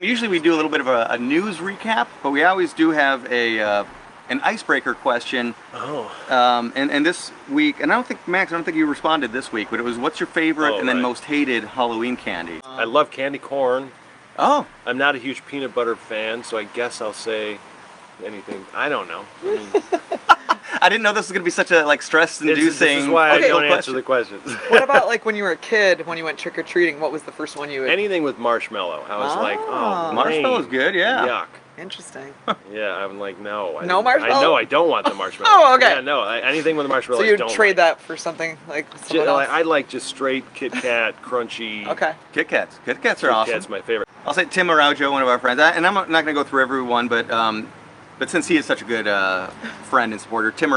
Usually we do a little bit of a news recap, but we always do have an icebreaker question. And this week, and I don't think you responded this week, but it was what's your favorite then most hated Halloween candy? I love candy corn. Oh. I'm not a huge peanut butter fan, so I guess I'll say anything. I don't know. I didn't know this was going to be such a stress-inducing. This is why I don't answer the questions. What about when you were a kid, when you went trick-or-treating, what was the first one you would... Anything with marshmallow. I was like, oh, marshmallow's good, yeah. Yuck. Interesting. Yeah, I'm like, no. No marshmallow? I know I don't want the marshmallow. Oh, okay. Yeah, no, anything with the marshmallow. So you'd trade that for something like someone else? I like just straight Kit Kat, crunchy. Okay. Kit Kats. Kit Kats are awesome. Kit Kat's my favorite. I'll say Timm, one of our friends, and I'm not going to go through everyone, but since he is such a good friend and supporter, Timm,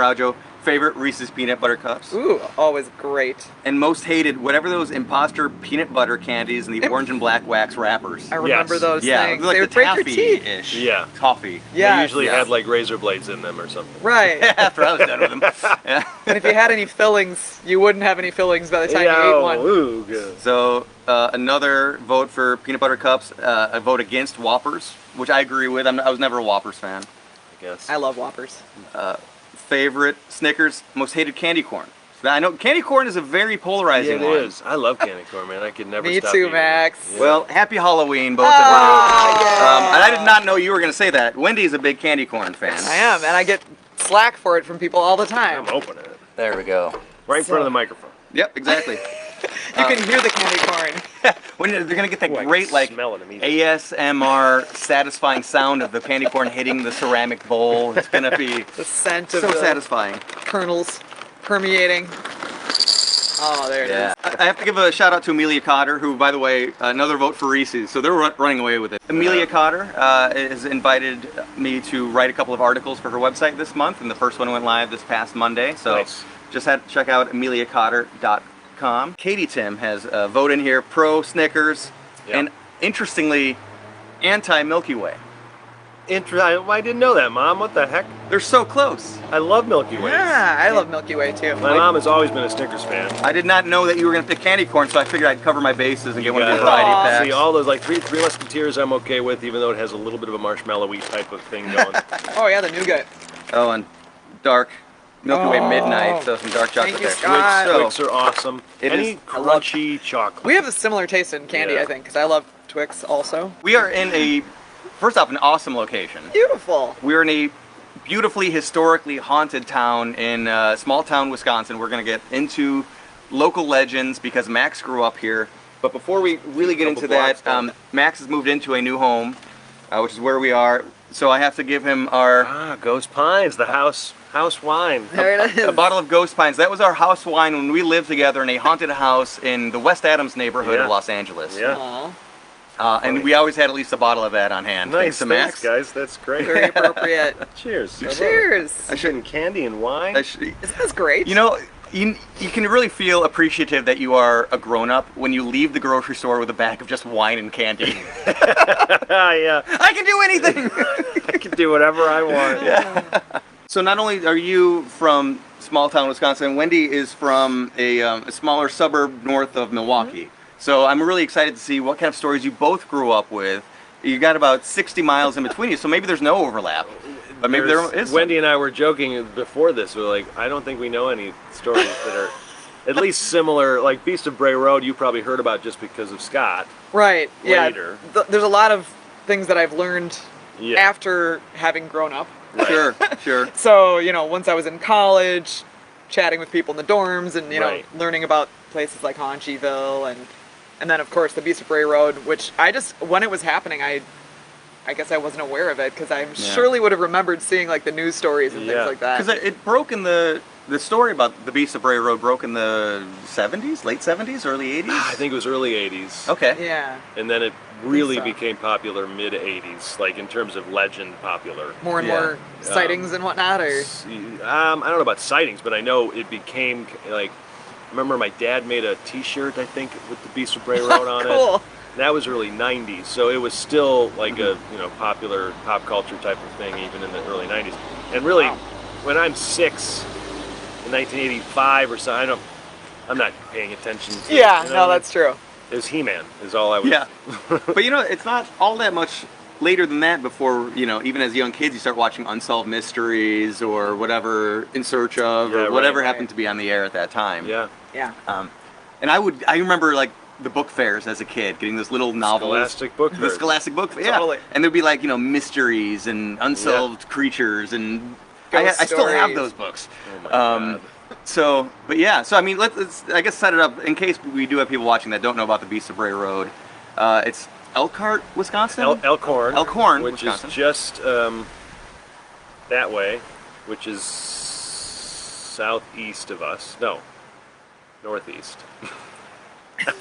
favorite Reese's Peanut Butter Cups. Ooh, always great. And most hated, whatever those imposter peanut butter candies and the orange and black wax wrappers. I remember those things. Like they would break your teeth. Ish. Yeah. Toffee. Yeah. They usually had like razor blades in them or something. Right. After I was done with them. Yeah. And if you had any fillings, you wouldn't have any fillings by the time you ate one. Ooh, good. So another vote for peanut butter cups, a vote against Whoppers, which I agree with. I was never a Whoppers fan. I guess. I love Whoppers. Favorite Snickers, most hated candy corn. I know candy corn is a very polarizing one. It is. I love candy corn, man. I could never Me stop too, eating Max. it. Well, happy Halloween, both of you. Yeah. And I did not know you were going to say that. Wendy's a big candy corn fan. I am, and I get slack for it from people all the time. I'm opening it. There we go. Right in front of the microphone. Yep, exactly. You can hear the candy corn. When they're going to get that Ooh, great smell it immediately. ASMR satisfying sound of the candy corn hitting the ceramic bowl. It's going to be The scent of so the satisfying. kernels permeating. Oh, there it is. I have to give a shout out to Amelia Cotter, who, by the way, another vote for Reese's, so they're running away with it. Amelia Cotter has invited me to write a couple of articles for her website this month, and the first one went live this past Monday, so nice. Just had to check out ameliacotter.com. Katie Timm has a vote in here, pro Snickers, and interestingly, anti-Milky Way. I didn't know that, Mom. What the heck? They're so close. I love Milky Way. Yeah, I love Milky Way too. My mom has always been a Snickers fan. I did not know that you were going to pick candy corn, so I figured I'd cover my bases and get one of the variety packs. See, all those like three Musketeers I'm okay with, even though it has a little bit of a marshmallowy type of thing going. Oh yeah, the nougat. Oh, and dark Milky Way Midnight, so some dark chocolate Thank you, there. Scott. Twix are awesome. Any crunchy chocolate. We have a similar taste in candy, I think, because I love Twix also. We are in first off, an awesome location. Beautiful. We're in a beautifully historically haunted town in small town Wisconsin. We're going to get into local legends because Max grew up here. But before we really get into that, Max has moved into a new home, which is where we are. So I have to give him our... Ghost Pines, the house wine. There it is. A bottle of Ghost Pines. That was our house wine when we lived together in a haunted house in the West Adams neighborhood of Los Angeles. Yeah. And we always had at least a bottle of that on hand. Nice, Thanks to Max. thanks, guys. That's great. Very appropriate. Cheers. Cheers. I shouldn't candy and wine. Isn't this great? You know, you can really feel appreciative that you are a grown-up when you leave the grocery store with a bag of just wine and candy. Yeah. I can do anything! I can do whatever I want. Yeah. So not only are you from small town Wisconsin, Wendy is from a smaller suburb north of Milwaukee. So I'm really excited to see what kind of stories you both grew up with. You got about 60 miles in between you, so maybe there's no overlap. But maybe there is. Wendy and I were joking before this. We're like, I don't think we know any stories that are at least similar. Like Beast of Bray Road, you probably heard about just because of Scott. Right. Later. Yeah. There's a lot of things that I've learned after having grown up. Right. Sure. So, once I was in college, chatting with people in the dorms and, learning about places like Haunchyville and then, of course, the Beast of Bray Road, which when it was happening, I guess I wasn't aware of it because I surely would have remembered seeing like the news stories and things like that. Because it broke in the story about the Beast of Bray Road broke in the 70s, late 70s, early 80s? I think it was early 80s. Okay. Yeah. And then it really became popular mid 80s, like in terms of legend popular. More and more sightings and whatnot, or? I don't know about sightings, but I know it became like, I remember my dad made a t-shirt, I think, with the Beast of Bray Road on Cool. it. That was early 90s, so it was still like a popular pop culture type of thing even in the early 90s. And really, when I'm 6 in 1985 or so, I'm not paying attention to no, that's true. Is He-Man, is all I was... Yeah. But it's not all that much later than that before, even as young kids, you start watching Unsolved Mysteries or whatever In Search Of, or whatever happened to be on the air at that time. Yeah. Yeah. And I remember, like, the book fairs as a kid, getting those little novels. Scholastic book fairs. The Scholastic book fairs, yeah. Totally. And there'd be, like, mysteries and unsolved creatures, and I still have those books. Oh my God. So, but yeah, so I mean, let's I guess set it up in case we do have people watching that don't know about the Beast of Bray Road. It's Elkhart, Wisconsin? Elkhorn, which Wisconsin. is just that way, which is southeast of us. No, northeast.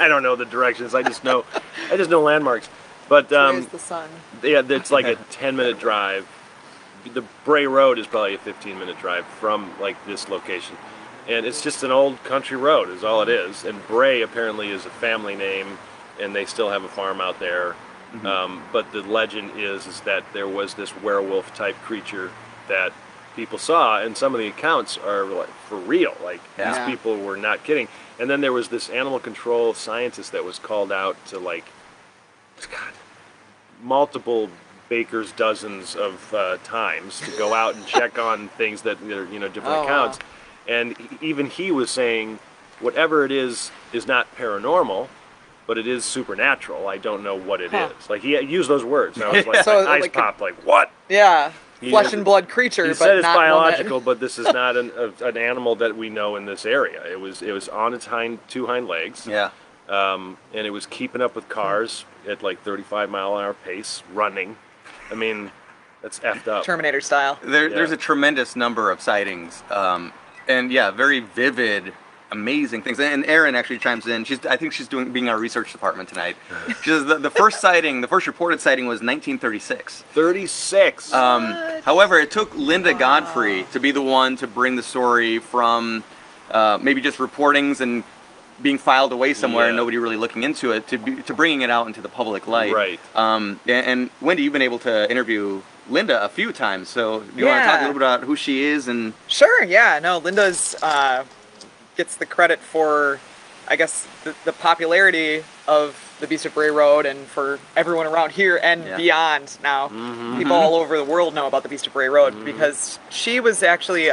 I don't know the directions. I just know landmarks. But Where's the sun? yeah, it's like a 10-minute drive. The Bray Road is probably a 15-minute drive from like this location, and it's just an old country road is all it is. And Bray apparently is a family name, and they still have a farm out there. But the legend is that there was this werewolf type creature that people saw, and some of the accounts are like for real, like these people were not kidding. And then there was this animal control scientist that was called out to like multiple bakers dozens of times to go out and check on things that are different accounts. Wow. And even he was saying whatever it is not paranormal, but it is supernatural. I don't know what it is. Like he used those words, and I was like, so, my eyes like popped. Like what? Yeah, flesh and blood creature. He but said it's not biological, but this is not an animal that we know in this area. It was on its two hind legs. Yeah. And it was keeping up with cars at like 35-mile-an-hour pace, running. I mean, that's effed up. Terminator style. There's a tremendous number of sightings, and very vivid, amazing things. And Erin actually chimes in. I think she's being our research department tonight. She says the first reported sighting was 1936. 36. However, it took Linda Godfrey to be the one to bring the story from maybe just reportings and being filed away somewhere and nobody really looking into it to bringing it out into the public light. Right. And Wendy, you've been able to interview Linda a few times, so do you want to talk a little bit about who she is? And Sure, yeah. No, Linda's gets the credit for, I guess, the popularity of the Beast of Bray Road and for everyone around here and beyond now. People all over the world know about the Beast of Bray Road because she was actually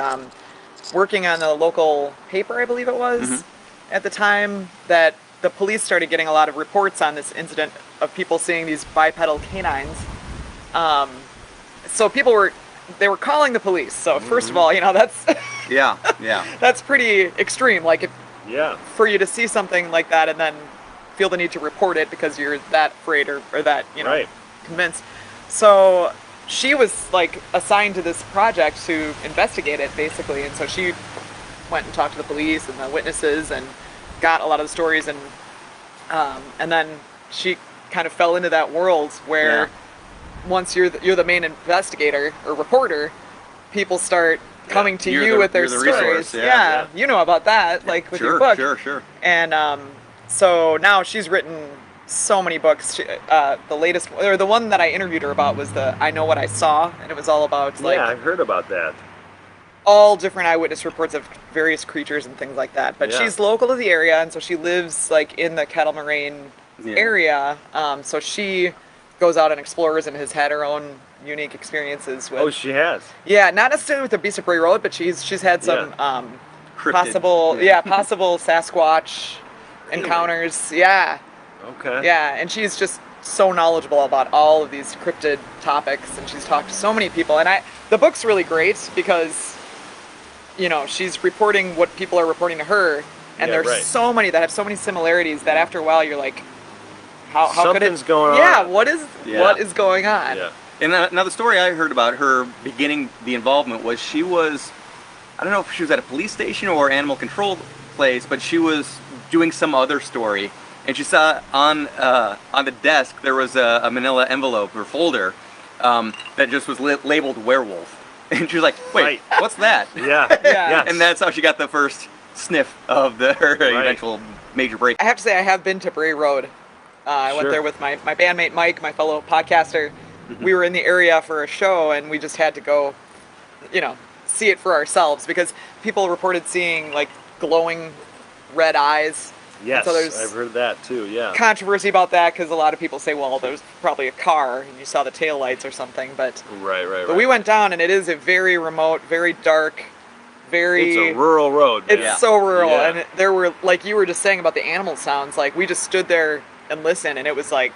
working on the local paper, I believe it was, at the time that the police started getting a lot of reports on this incident of people seeing these bipedal canines. So they were calling the police. So first of all, that's that's pretty extreme. Like for you to see something like that and then feel the need to report it because you're that afraid or that convinced. So she was like assigned to this project to investigate it basically, and so she went and talked to the police and the witnesses and got a lot of the stories, and then she kind of fell into that world where once you're the main investigator or reporter, people start coming to you with their stories. Yeah. You know about that, like with your book. Sure. And so now she's written so many books. The latest, or the one that I interviewed her about, was the I Know What I Saw, and it was all about like I've heard about that. All different eyewitness reports of various creatures and things like that. But she's local to the area, and so she lives like in the Kettle Moraine area. So she goes out and explores and has had her own unique experiences with. Oh, she has. Yeah, not necessarily with the Beast of Bray Road, but she's had some possible Sasquatch encounters. Yeah. Okay. Yeah, and she's just so knowledgeable about all of these cryptid topics, and she's talked to so many people. And the book's really great because she's reporting what people are reporting to her, and there's so many that have so many similarities that after a while you're like, how something's could it? Going on? Yeah, what is going on? Yeah. And now the story I heard about her beginning the involvement was she was, I don't know if she was at a police station or animal control place, but she was doing some other story, and she saw on the desk there was a manila envelope or folder that just was labeled werewolf. And she was like, wait, what's that? Yeah. And that's how she got the first sniff of her eventual major break. I have to say, I have been to Bray Road. I went there with my bandmate Mike, my fellow podcaster. We were in the area for a show, and we just had to go, see it for ourselves, because people reported seeing like glowing red eyes Yes, so there's I've heard that too, yeah. controversy about that because a lot of people say, well, there's probably a car and you saw the taillights or something. But Right. we went down and it is a very remote, very dark, very... It's a rural road, man. It's so rural. Yeah. And there were, like you were just saying about the animal sounds, like we just stood there and listened and it was like,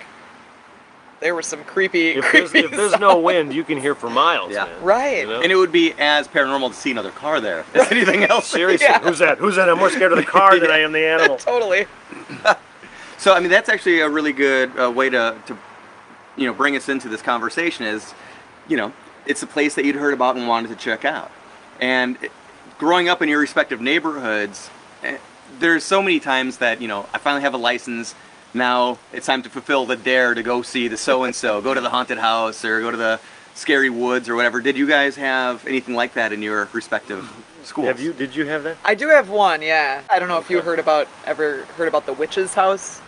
there were some creepy If there's no wind, you can hear for miles, Yeah. man. Right. You know? And it would be as paranormal to see another car there as anything else. Seriously, Yeah. Who's that? I'm more scared of the car than I am the animal. Totally. So, I mean, that's actually a really good way to bring us into this conversation is, it's a place that you'd heard about and wanted to check out. And growing up in your respective neighborhoods, there's so many times that, I finally have a license. Now it's time to fulfill the dare to go see the so-and-so, go to the haunted house or go to the scary woods or whatever. Did you guys have anything like that in your respective schools? Did you have that? I do have one, yeah. I don't know if you ever heard about the witch's house.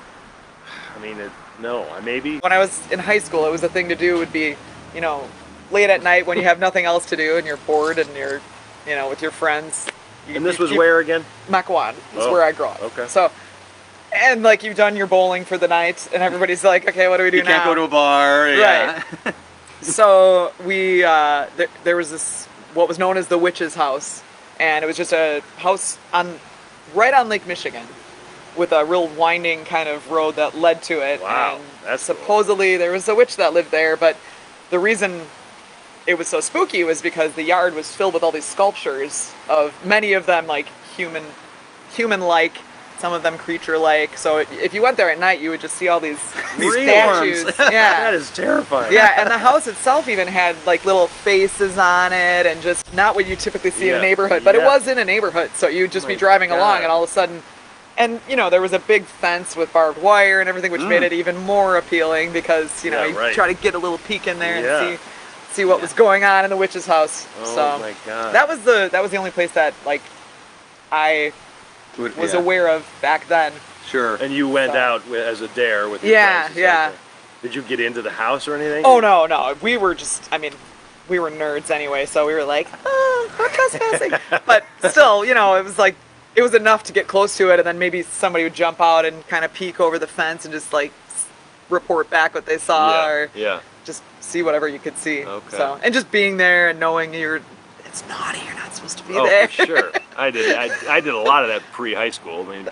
I mean, no, maybe. When I was in high school, it was a thing to do would be, late at night when you have nothing else to do and you're bored and you're, with your friends. And this was where again? Mequon is where I grew up. Okay. So, and like you've done your bowling for the night and everybody's like, okay, what do we do now? You can't go to a bar. Yeah. Right. So we, there was this, what was known as the witch's house. And it was just a house right on Lake Michigan with a real winding kind of road that led to it. Wow, And that's cool. supposedly there was a witch that lived there, but the reason it was so spooky was because the yard was filled with all these sculptures of many of them like human-like, some of them creature-like. So if you went there at night, you would just see all these statues. Yeah. That is terrifying. Yeah, and the house itself even had like little faces on it and just not what you typically see in a Yeah. neighborhood, but it Yeah. was in a neighborhood. So you'd just be driving God. along and all of a sudden, and there was a big fence with barbed wire and everything, which made it even more appealing because, Yeah, you right. try to get a little peek in there Yeah. and see what was going on in the witch's house. Oh So my God. that was the only place that like I was aware of back then. Sure. And you went So- out as a dare with your Yeah, friends. yeah. Okay. Did you get into the house or anything? Oh no, we were just, we were nerds anyway, so we were like, no trespassing. But still, it was like, it was enough to get close to it, and then maybe somebody would jump out and kind of peek over the fence and just like report back what they saw, or Yeah. just see whatever you could see. Okay. So, and just being there and knowing it's naughty, you're not supposed to be Oh, there. for sure. I did a lot of that pre-high school. I mean,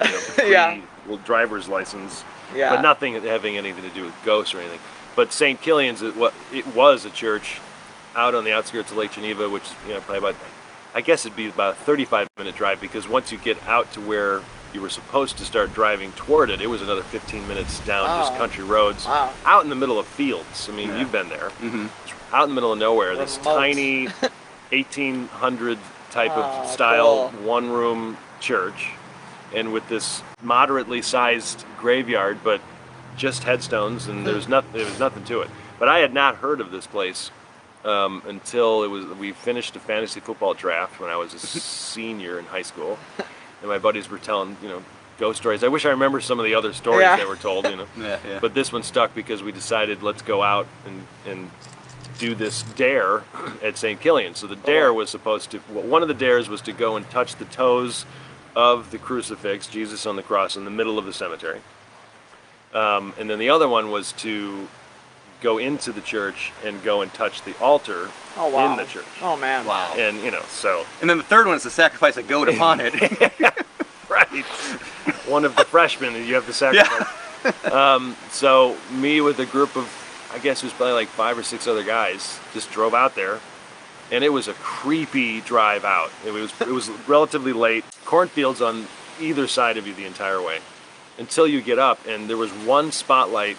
Yeah. driver's license, Yeah. but nothing having anything to do with ghosts or anything. But St. Kilian's, it was a church out on the outskirts of Lake Geneva, which is probably about, I guess it'd be about a 35-minute drive, because once you get out to where you were supposed to start driving toward it, it was another 15 minutes down just country roads, Wow. out in the middle of fields. I mean, you've been there. Mm-hmm. Out in the middle of nowhere, this Remote. tiny 1800 type Oh, of style cool. one-room church, and with this moderately sized graveyard, but just headstones, and there was nothing to it. But I had not heard of this place until we finished a fantasy football draft when I was a senior in high school, and my buddies were telling ghost stories. I wish I remember some of the other stories Yeah. that were told, Yeah. But this one stuck because we decided let's go out and do this dare at St. Kilian. So the dare was supposed to, one of the dares was to go and touch the toes of the crucifix, Jesus on the cross, in the middle of the cemetery. And then the other one was to go into the church and go and touch the altar Oh, wow. in the church. Oh man. Wow. And so And then the third one is to sacrifice a goat upon it. right, one of the freshmen that you have to sacrifice. So me with a group of, I guess it was probably like 5 or 6 other guys, just drove out there, and it was a creepy drive out. It was relatively late, cornfields on either side of you the entire way, until you get up, and there was one spotlight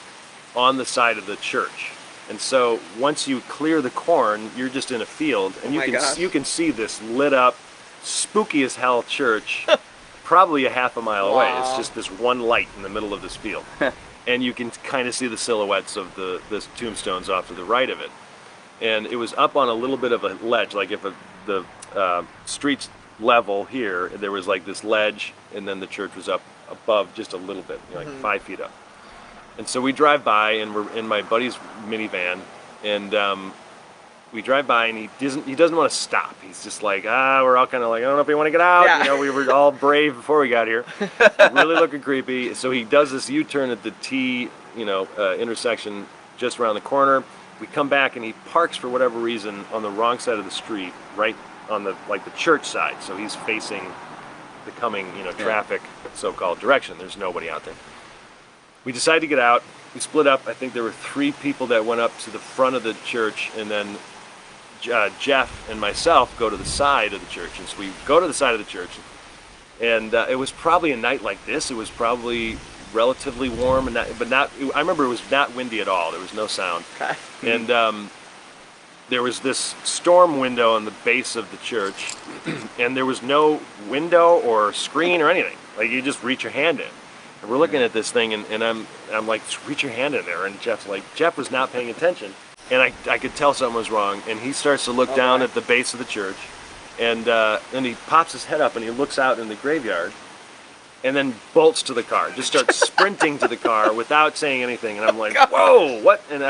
on the side of the church. And so once you clear the corn, you're just in a field, and Oh my gosh. you can see this lit up, spooky as hell church, probably a half a mile away. It's Wow. just this one light in the middle of this field. And you can kind of see the silhouettes of the tombstones off to the right of it. And it was up on a little bit of a ledge, like if the street's level here, there was like this ledge, and then the church was up above just a little bit, like 5 feet up. And so we drive by, and we're in my buddy's minivan, and we drive by, and he doesn't want to stop. He's just like, we're all kind of like, I don't know if we want to get out. Yeah. You know, we were all brave before we got here. Really looking creepy. So he does this U-turn at the T, intersection just around the corner. We come back, and he parks for whatever reason on the wrong side of the street, right on the church side. So he's facing the coming, traffic so-called direction. There's nobody out there. We decided to get out. We split up. I think there were 3 people that went up to the front of the church, and then Jeff and myself go to the side of the church. And so we go to the side of the church, and it was probably a night like this. It was probably relatively warm, and I remember it was not windy at all. There was no sound. Okay. And there was this storm window on the base of the church, and there was no window or screen or anything. Like, you just reach your hand in. And we're looking at this thing, and I'm like, just reach your hand in there. And Jeff was not paying attention. And I could tell something was wrong. And he starts to look down at the base of the church. And then he pops his head up, and he looks out in the graveyard. And then bolts to the car. Just starts sprinting to the car without saying anything. And I'm like, whoa, what? And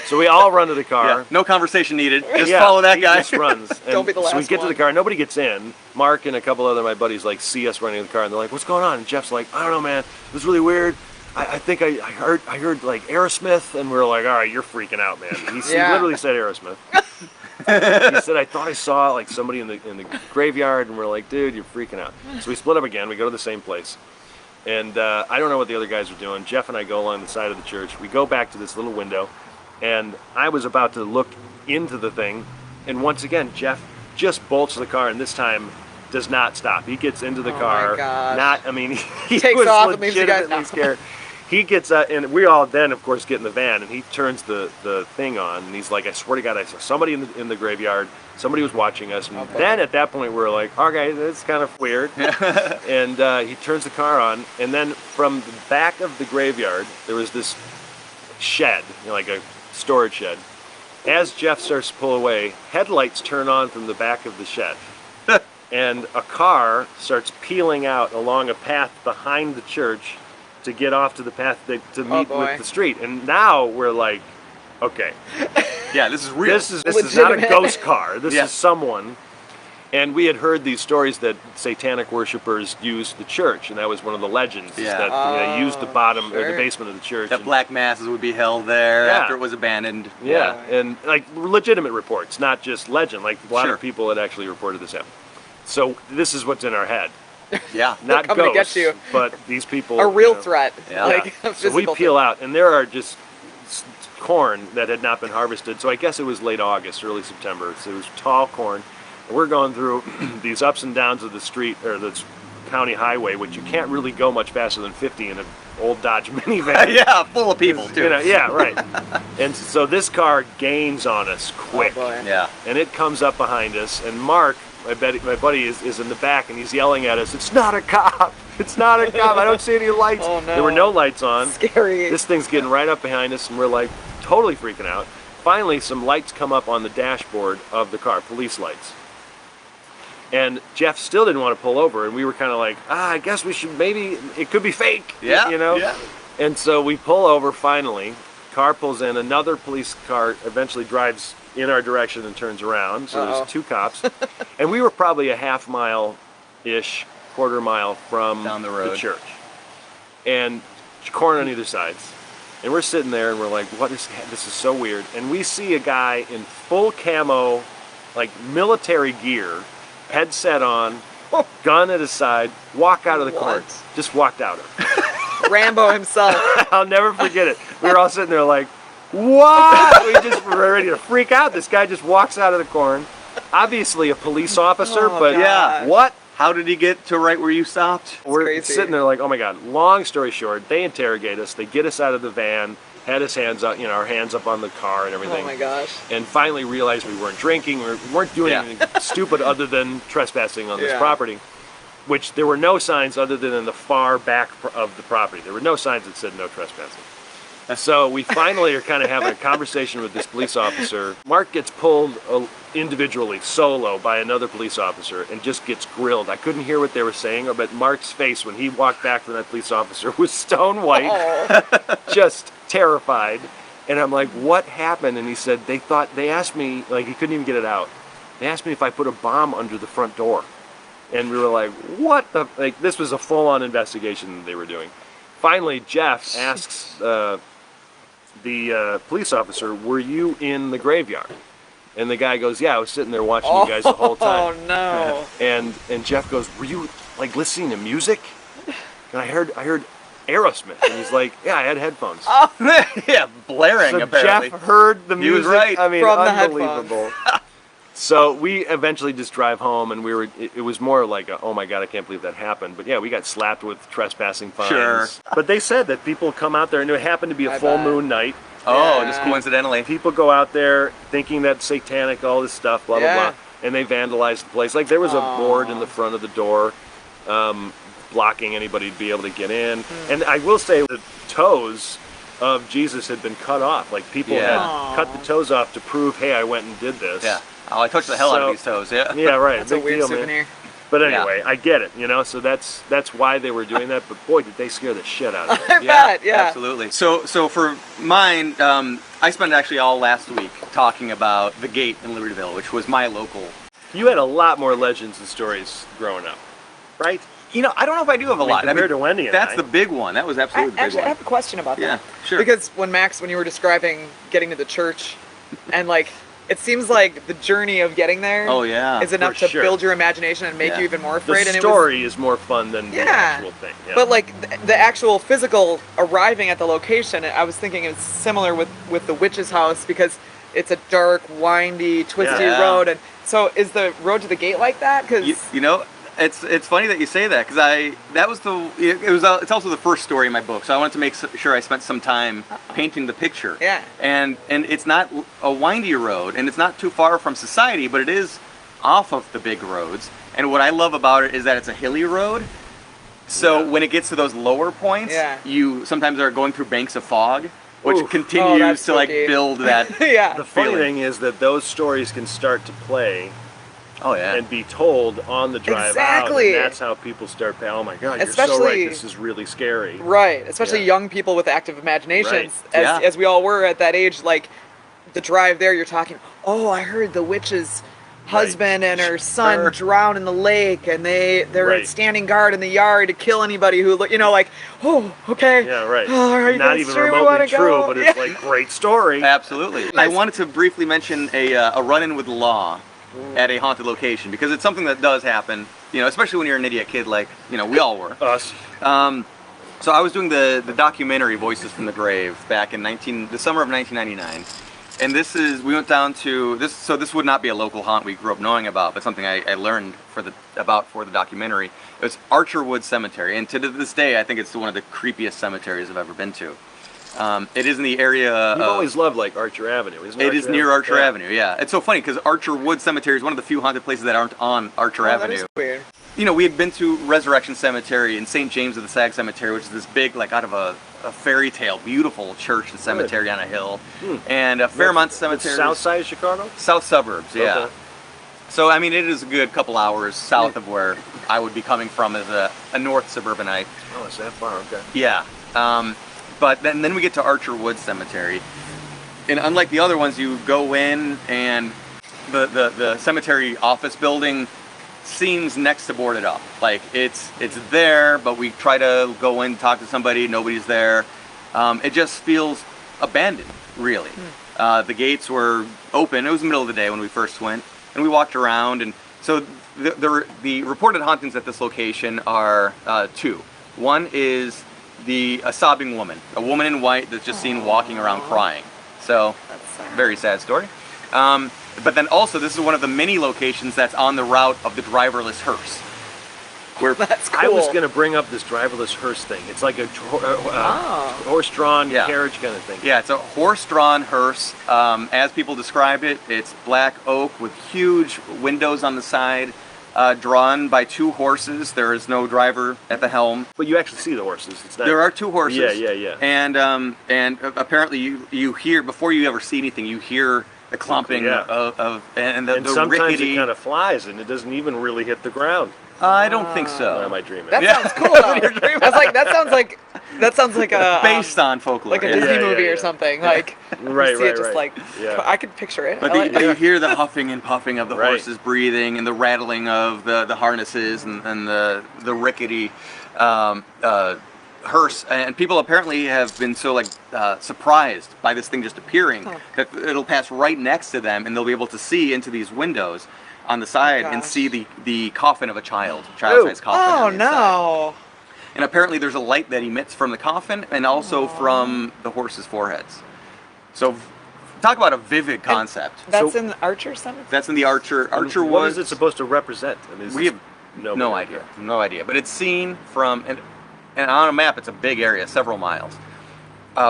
so we all run to the car. Yeah, no conversation needed. Just follow that guy. He just runs. And Don't be the last so we get to one. the car. Nobody gets in. Mark and a couple other my buddies see us running to the car, and they're like, "What's going on?" And Jeff's like, "I don't know, man. It was really weird. I think I heard like Aerosmith," and we were like, "All right, you're freaking out, man." He literally said Aerosmith. He said, "I thought I saw like somebody in the graveyard," and we're like, "Dude, you're freaking out." So we split up again. We go to the same place, and I don't know what the other guys were doing. Jeff and I go along the side of the church. We go back to this little window, and I was about to look into the thing, and once again, Jeff just bolts to the car, and this time does not stop. He gets into the car. My gosh. He Takes was off and leaves you guys legitimately scared. He gets and we all then, of course, get in the van, and he turns the thing on, and he's like, "I swear to God, I saw somebody in the graveyard. Somebody was watching us." And then at that point, we're like, "Okay, that's kind of weird." And he turns the car on, and then from the back of the graveyard, there was this shed, like a storage shed. As Jeff starts to pull away, headlights turn on from the back of the shed. And a car starts peeling out along a path behind the church to get off to the path to meet with the street. And now we're like, okay. Yeah, this is real. This is not a ghost car. This is someone. And we had heard these stories that satanic worshipers used the church, and that was one of the legends, is that they used the bottom or the basement of the church. That black masses would be held there after it was abandoned. Yeah, and like legitimate reports, not just legend. Like a lot of people had actually reported this happening. So this is what's in our head. Yeah. Not coming to ghosts, get you. but these people. A real threat. Yeah. Like, a So we physical peel threat. out, and there are just corn that had not been harvested. So I guess it was late August, early September. So it was tall corn. And we're going through these ups and downs of the street, or the county highway, which you can't really go much faster than 50 in an old Dodge minivan. Yeah, full of people, too. Yeah, right. And so this car gains on us quick. Oh, boy. Yeah. And it comes up behind us, and Mark, my buddy, is in the back, and he's yelling at us, "It's not a cop! It's not a cop! I don't see any lights!" Oh, no. There were no lights on. Scary. This thing's getting right up behind us, and we're like totally freaking out. Finally, some lights come up on the dashboard of the car, police lights. And Jeff still didn't want to pull over, and we were kind of like, I guess we should, maybe, it could be fake, Yeah. Yeah. And so we pull over finally, car pulls in, another police car eventually drives in our direction and turns around, so there's 2 cops. And we were probably a half mile-ish, quarter mile from down the road, church. And corn on either sides. And we're sitting there, and we're like, this is so weird. And we see a guy in full camo, like military gear, headset on, gun at his side, walk out of the corn. Just walked out of it. Rambo himself. I'll never forget it. We were all sitting there like, what? We just were ready to freak out. This guy just walks out of the corn. Obviously a police officer, but gosh. what? How did he get to right where you stopped? We're crazy. sitting there like, oh my God. Long story short, they interrogate us. They get us out of the van, had his hands up, our hands up on the car and everything. Oh my gosh. And finally realized we weren't drinking, we weren't doing anything stupid other than trespassing on this property, which there were no signs other than in the far back of the property. There were no signs that said no trespassing. So we finally are kind of having a conversation with this police officer. Mark gets pulled individually, solo, by another police officer and just gets grilled. I couldn't hear what they were saying, but Mark's face when he walked back from that police officer was stone white, just terrified. And I'm like, what happened? And he said, they asked me, like he couldn't even get it out. They asked me if I put a bomb under the front door. And we were like, what the, like this was a full-on investigation that they were doing. Finally, Jeff asks the police officer, were you in the graveyard? And the guy goes, yeah, I was sitting there watching you guys the whole time. Oh no. And Jeff goes, were you like listening to music? And I heard Aerosmith. And he's like, yeah, I had headphones. Oh, yeah, blaring So apparently. Jeff heard the music. He was right. I mean, From the unbelievable. So we eventually just drive home, and it was more like, oh my God, I can't believe that happened. But yeah, we got slapped with trespassing fines. Sure. But they said that people come out there, and it happened to be a full moon night. Oh, Yeah. just coincidentally. People go out there thinking that satanic, all this stuff, blah, Yeah. blah, blah. And they vandalize the place. Like there was a board in the front of the door blocking anybody to be able to get in. And I will say the toes of Jesus had been cut off. Like people had cut the toes off to prove, hey, I went and did this. Yeah. Oh, I touched the hell out of these toes. Yeah. Yeah, right. That's a Big weird deal, souvenir. man. But anyway, I get it, you know, so that's why they were doing that. But boy, did they scare the shit out of me. I bet, yeah. Absolutely. So for mine, I spent actually all last week talking about the gate in Libertyville, which was my local. You had a lot more legends and stories growing up, right? You know, I don't know if I do have a lot. Compared to Wendy and that's I. the big one. That was absolutely the big Actually, I one. have a question about Yeah, that. sure. Because when you were describing getting to the church, and like, it seems like the journey of getting there Oh, yeah, is enough for to sure. build your imagination and make Yeah. you even more The afraid. And story is more fun than the Yeah. actual thing. Yeah. But like the actual physical arriving at the location, I was thinking it's similar with the witch's house because it's a dark, windy, twisty Yeah. road. And so is the road to the gate like that? Because You know, it's funny that you say that because it's also the first story in my book, so I wanted to make sure I spent some time painting the picture. Yeah. And it's not a windy road, and it's not too far from society, but it is off of the big roads. And what I love about it is that it's a hilly road. So when it gets to those lower points, you sometimes are going through banks of fog, which Oof. continues that's to like spooky. build that. yeah. the funny feeling. thing is that those stories can start to play Oh yeah. and be told on the drive Exactly. out. And that's how people start, oh my God, you're so Especially- right, this is really scary. Right, especially Yeah. young people with active imaginations, Right. as we all were at that age. Like the drive there, you're talking. Oh, I heard the witch's husband and her son Sure. drowned in the lake, and they're Right. standing guard in the yard to kill anybody who like. Oh, okay. Yeah, right. Oh, are you Not guys even sure we remotely wanna true, go? but it's Yeah. like great story. Absolutely. I wanted to briefly mention a run-in with law at a haunted location because it's something that does happen, you know, especially when you're an idiot kid like, you know, we all were. Us. So I was doing the documentary Voices from the Grave back in the summer of 1999. And we went down to this, so this would not be a local haunt we grew up knowing about, but something I learned for the documentary. It was Archerwood Cemetery, and to this day, I think it's one of the creepiest cemeteries I've ever been to. It is in the area. You've always loved like Archer Avenue, isn't it? It is near Archer Avenue, yeah. It's so funny because Archerwood Cemetery is one of the few haunted places that aren't on Archer Oh, Avenue. that is weird. You know, we had been to Resurrection Cemetery and St. James of the Sag Cemetery, which is this big, like out of a fairy tale, beautiful church and cemetery on a hill. And Fairmont Cemetery. South side of Chicago? South suburbs, yeah. Okay. So, I mean, it is a good couple hours south of where I would be coming from as a north suburbanite. Oh, it's that far, okay. Yeah. But then we get to Archerwood Cemetery. And unlike the other ones, you go in and the cemetery office building seems next to boarded up. Like it's there, but we try to go in, talk to somebody, nobody's there. It just feels abandoned, really. The gates were open. It was the middle of the day when we first went, and we walked around. And so the reported hauntings at this location are two. One is a sobbing woman, a woman in white that's just seen walking around crying. So, very sad story. But then also, this is one of the many locations that's on the route of the driverless hearse. Where That's cool. I was going to bring up this driverless hearse thing. It's like a horse-drawn carriage kind of thing. Yeah, it's a horse-drawn hearse. As people describe it, it's black oak with huge windows on the side, drawn by two horses. There is no driver at the helm. But you actually see the horses. It's not, There are two horses. Yeah. And apparently you hear, before you ever see anything, you hear the clumping and the sometimes rickety. it kind of flies and it doesn't even really hit the ground. I don't think so. Or am I dreaming? That sounds cool though. That sounds like a based on folklore, like a Disney movie or something. Like right, you see it just like I could picture it. But you hear the huffing and puffing of the horses breathing and the rattling of the harnesses and the rickety hearse. And people apparently have been so surprised by this thing just appearing that it'll pass right next to them and they'll be able to see into these windows on the side and see the coffin of a child-sized coffin. Oh no! And apparently there's a light that emits from the coffin and also from the horses' foreheads. So talk about a vivid concept. That's in the Archer Cemetery? That's in the Archer Woods. What is it supposed to represent? I mean, we have no idea. No idea. But it's seen from, and on a map, it's a big area, several miles.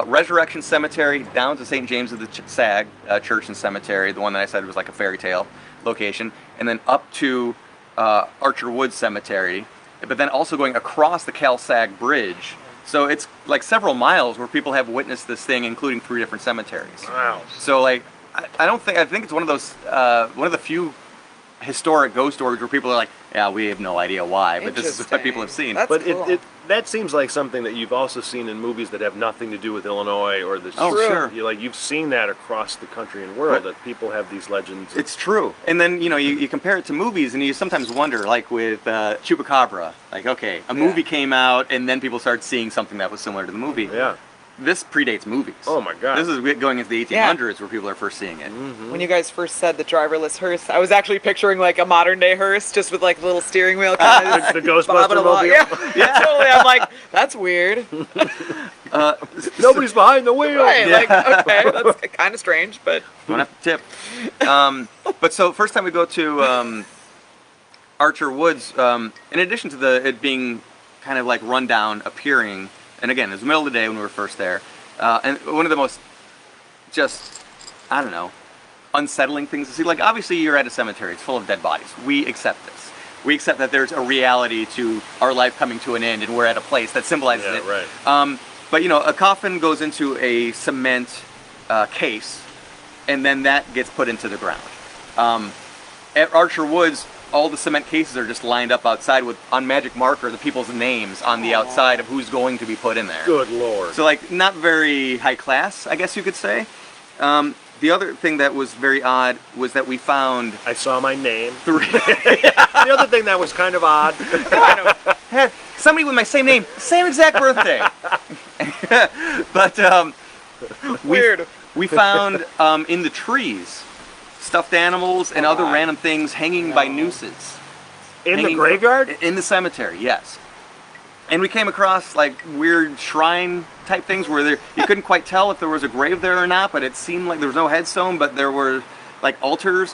Resurrection Cemetery down to St. James of the Sag Church and Cemetery, the one that I said was like a fairy tale location, and then up to Archer Woods Cemetery, but then also going across the Cal-Sag Bridge. So it's like several miles where people have witnessed this thing, including 3 different cemeteries. Wow. So I think it's one of those one of the few historic ghost stories where people are like, yeah, we have no idea why, but this is what people have seen. That's cool. That seems like something that you've also seen in movies that have nothing to do with Illinois or the. Oh, sure. You've seen that across the country and world, that people have these legends. It's true. And then, you compare it to movies and you sometimes wonder, like with Chupacabra, like, okay, a movie came out and then people started seeing something that was similar to the movie. Yeah. This predates movies. Oh my God. This is going into the 1800s where people are first seeing it. Mm-hmm. When you guys first said the driverless hearse, I was actually picturing like a modern day hearse just with like a little steering wheel. Kind of the Ghostbuster mobile. Yeah, totally. I'm like, that's weird. Nobody's behind the wheel. Right, like, okay, that's kind of strange, but. Don't have to tip. But so first time we go to Archer Woods, in addition to it being kind of like rundown appearing, and again, it was the middle of the day when we were first there. And one of the most, unsettling things to see. Like, obviously, you're at a cemetery. It's full of dead bodies. We accept this. We accept that there's a reality to our life coming to an end, and we're at a place that symbolizes it. Right. But, a coffin goes into a cement case, and then that gets put into the ground. At Archer Woods, all the cement cases are just lined up outside with, on magic marker, the people's names on the outside of who's going to be put in there. Good Lord. So, not very high class, I guess you could say. The other thing that was very odd was that we found... I saw my name. 3... The other thing that was kind of odd. Somebody with my same name, same exact birthday. But, Weird. We found, in the trees, stuffed animals and other random things hanging by nooses. In the graveyard? In the cemetery, yes. And we came across weird shrine type things where you couldn't quite tell if there was a grave there or not, but it seemed like there was no headstone, but there were altars.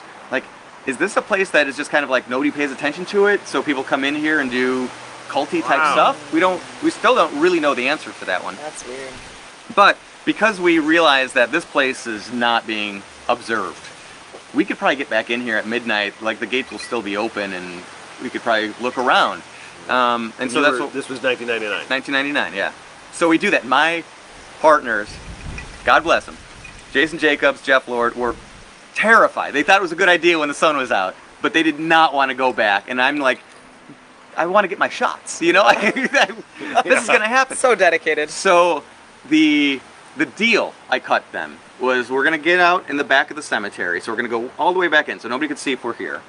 Is this a place that is just kind of nobody pays attention to it, so people come in here and do culty type stuff? We still don't really know the answer to that one. That's weird. But because we realized that this place is not being observed, we could probably get back in here at midnight. The gates will still be open, and we could probably look around. And so that's what this was 1999. 1999, yeah. So we do that. My partners, God bless them, Jason Jacobs, Jeff Lord, were terrified. They thought it was a good idea when the sun was out, but they did not want to go back. And I'm like, I want to get my shots. This is going to happen. So dedicated. So the deal I cut them was we're going to get out in the back of the cemetery. So we're going to go all the way back in so nobody could see if we're here.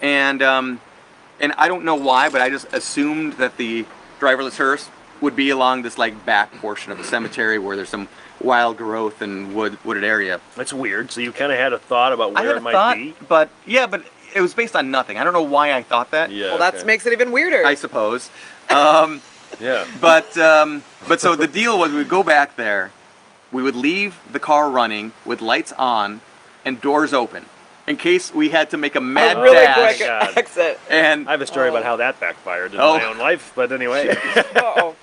And I don't know why, but I just assumed that the driverless hearse would be along this back portion of the cemetery where there's some wild growth and wooded area. That's weird. So you kind of had a thought about where it might be? But it was based on nothing. I don't know why I thought that. Yeah. Well, that makes it even weirder. I suppose. Yeah. But so the deal was we'd go back there, we would leave the car running with lights on and doors open, in case we had to make a mad dash. Quick exit. And I have a story about how that backfired in my own life, but anyway.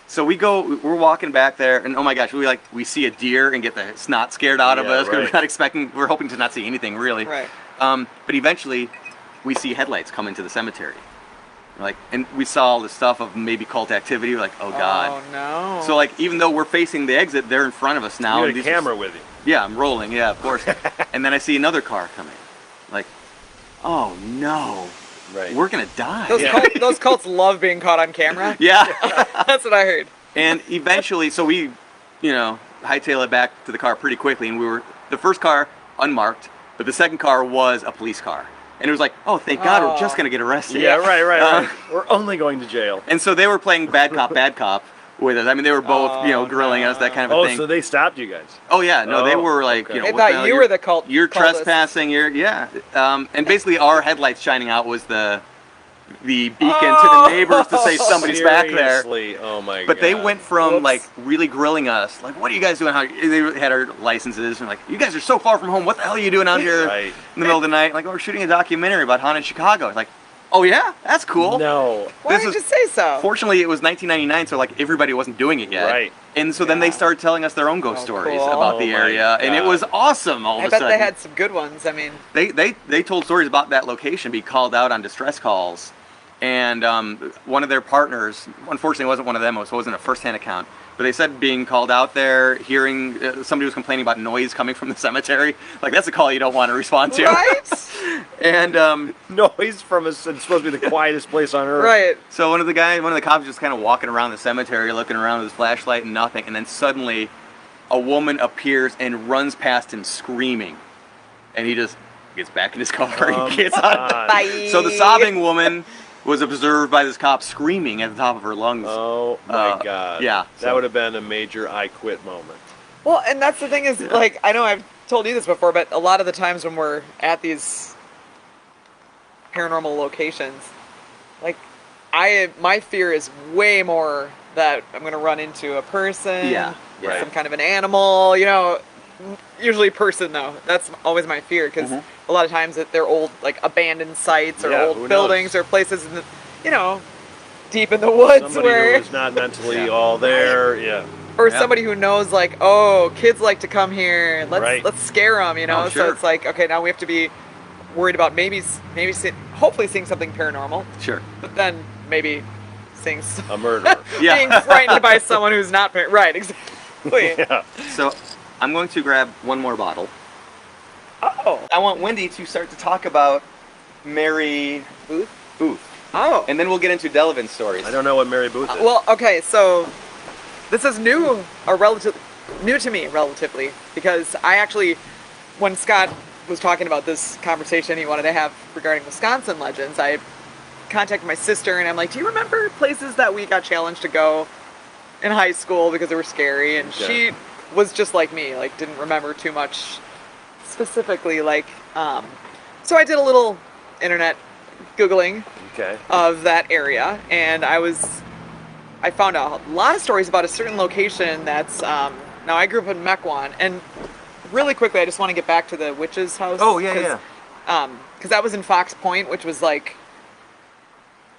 So we're walking back there, and oh my gosh, we see a deer and get the snot scared out of us because we're hoping to not see anything really. Right. But eventually, we see headlights come into the cemetery. And we saw all the stuff of maybe cult activity. We're like, oh God. Oh no. So even though we're facing the exit, they're in front of us now. You had a camera with you. Yeah, I'm rolling. Yeah, of course. And then I see another car coming. Like, oh no, Right. we're gonna die. Those cults love being caught on camera. Yeah. That's what I heard. And eventually, so we, hightail it back to the car pretty quickly, and the first car unmarked, but the second car was a police car. And it was like, oh, thank God, we're just going to get arrested. Yeah, right. We're only going to jail. And so they were playing bad cop with us. I mean, they were both, grilling us, that kind of a thing. Oh, so they stopped you guys. Oh, yeah. No, they were like, They thought you were the cult. You're cultist. trespassing. And basically our headlights shining out was the beacon to the neighbors to say somebody's back there. Oh my God. But they went from like really grilling us, like, what are you guys doing? They had our licenses and like, you guys are so far from home. What the hell are you doing out here in the middle of the night? Like, we're shooting a documentary about haunted Chicago. It's like, oh yeah, that's cool. No. Why did you say so? Fortunately, it was 1999, so like everybody wasn't doing it yet. Right. And so then they started telling us their own ghost stories about the area, and it was awesome. All of a sudden, I bet they had some good ones. I mean, they told stories about that location, be called out on distress calls. And one of their partners, unfortunately, wasn't one of them, so it wasn't a first-hand account. But they said being called out there, hearing somebody was complaining about noise coming from the cemetery. Like, that's a call you don't want to respond to. Right? And noise from it's supposed to be the quietest place on earth. Right. So one of the cops was just kind of walking around the cemetery, looking around with his flashlight and nothing. And then suddenly, a woman appears and runs past him screaming. And he just gets back in his car and gets on. Bye. So the sobbing woman was observed by this cop screaming at the top of her lungs. Oh my God. Yeah. That would have been a major I quit moment. Well, and that's the thing is, like, I know I've told you this before, but a lot of the times when we're at these paranormal locations, like, my fear is way more that I'm going to run into a person, some kind of an animal, usually person though. That's always my fear, because a lot of times that they're old, like, abandoned sites or old buildings or places in the, deep in the woods. Somebody where who's not mentally all there, or somebody who knows, like, oh, kids like to come here, let's scare them, Oh, sure. So it's like, okay, now we have to be worried about hopefully seeing something paranormal. Sure. But then maybe seeing a murderer. being frightened by someone who's not right, exactly. Yeah. So I'm going to grab one more bottle. Oh. I want Wendy to start to talk about Mary Buth. Oh. And then we'll get into Delavan's stories. I don't know what Mary Buth is. Well, okay, so this is new to me, relatively, because I actually, when Scott was talking about this conversation he wanted to have regarding Wisconsin legends, I contacted my sister and I'm like, do you remember places that we got challenged to go in high school because they were scary? And she was just like me, like, didn't remember too much specifically, like, so I did a little internet Googling of that area, and I found a lot of stories about a certain location that's, now I grew up in Mequon, and really quickly I just want to get back to the witch's house. Oh, yeah. Because that was in Fox Point, which was, like,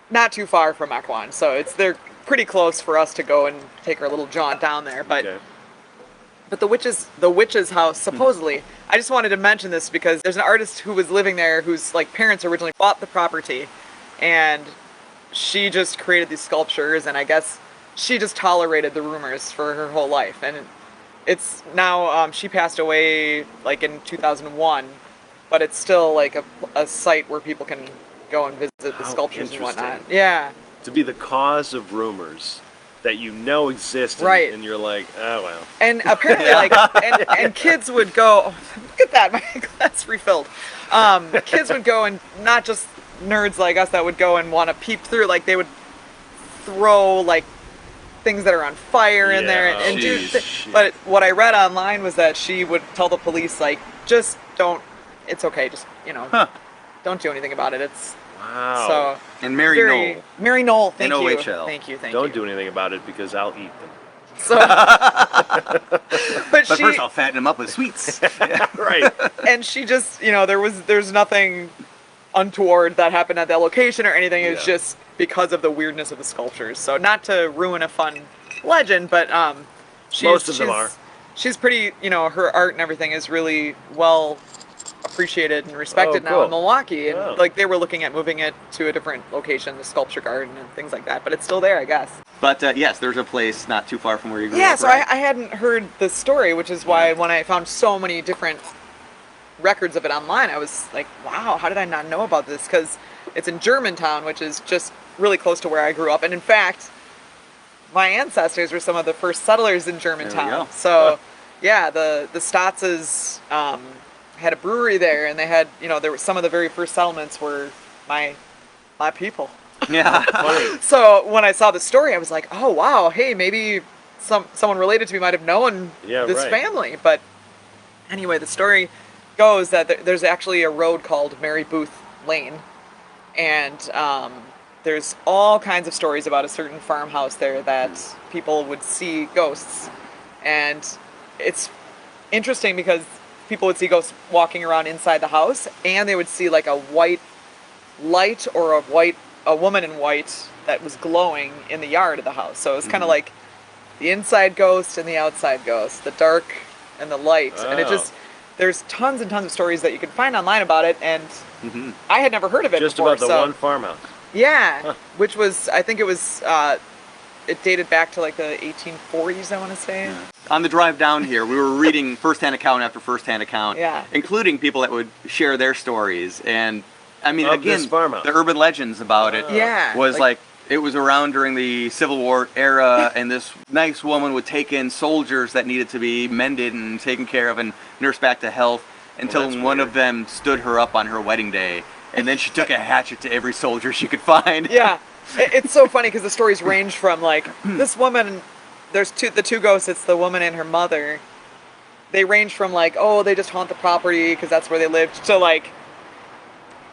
not too far from Mequon, so they're pretty close for us to go and take our little jaunt down there, But the witch's house, supposedly, I just wanted to mention this because there's an artist who was living there whose, like, parents originally bought the property, and she just created these sculptures, and I guess she just tolerated the rumors for her whole life. And it's now, she passed away, like, in 2001, but it's still, like, a site where people can go and visit the sculptures and whatnot. Yeah. To be the cause of rumors that exist, and you're like, oh well. And apparently, like, and kids would go, oh, look at that, my glass refilled. Kids would go, and not just nerds like us that would go and want to peep through, like, they would throw, like, things that are on fire in there, and do. But what I read online was that she would tell the police, like, just don't. It's okay, just don't do anything about it. It's wow. So and Mary Nohl. Mary Nohl, thank you. N-O-H-L. Thank you. Don't do anything about it because I'll eat them. So, but first I'll fatten them up with sweets. Right. And she just, there's nothing untoward that happened at that location or anything. It was just because of the weirdness of the sculptures. So not to ruin a fun legend, but most of them are. She's pretty, her art and everything is really well appreciated and respected now cool. in Milwaukee, and Oh. like they were looking at moving it to a different location, the sculpture garden and things like that. But it's still there, I guess. But yes, there's a place not too far from where you grew Yeah, up. so right? I hadn't heard the story, which is why when I found so many different records of it online, I was like, wow, how did I not know about this? Because it's in Germantown, which is just really close to where I grew up. And in fact, my ancestors were some of the first settlers in Germantown. go. So, yeah, the Staatses had a brewery there, and they had, there were some of the very first settlements were my people. Yeah. Funny. So when I saw the story, I was like, oh wow, hey, maybe someone related to me might have known this right. family. But anyway, the story goes that there's actually a road called Mary Booth Lane, and there's all kinds of stories about a certain farmhouse there that people would see ghosts. And it's interesting because people would see ghosts walking around inside the house, and they would see like a white light or a woman in white that was glowing in the yard of the house. So it was kind of like the inside ghost and the outside ghost, the dark and the light. And it just, there's tons and tons of stories that you can find online about it, and I had never heard of it Just before. about the one farmhouse. Yeah, which was, I think it was, it dated back to like the 1840s, I want to say. Yeah. On the drive down here, we were reading firsthand account after firsthand account, including people that would share their stories. And I mean, Of again, this farmhouse. the urban legends about it was like it was around during the Civil War era, and this nice woman would take in soldiers that needed to be mended and taken care of and nursed back to health until one of them stood her up on her wedding day, and then she took a hatchet to every soldier she could find. Yeah, it's so funny because the stories range from like this woman. There's the two ghosts. It's the woman and her mother. They range from like, oh, they just haunt the property because that's where they lived, to like,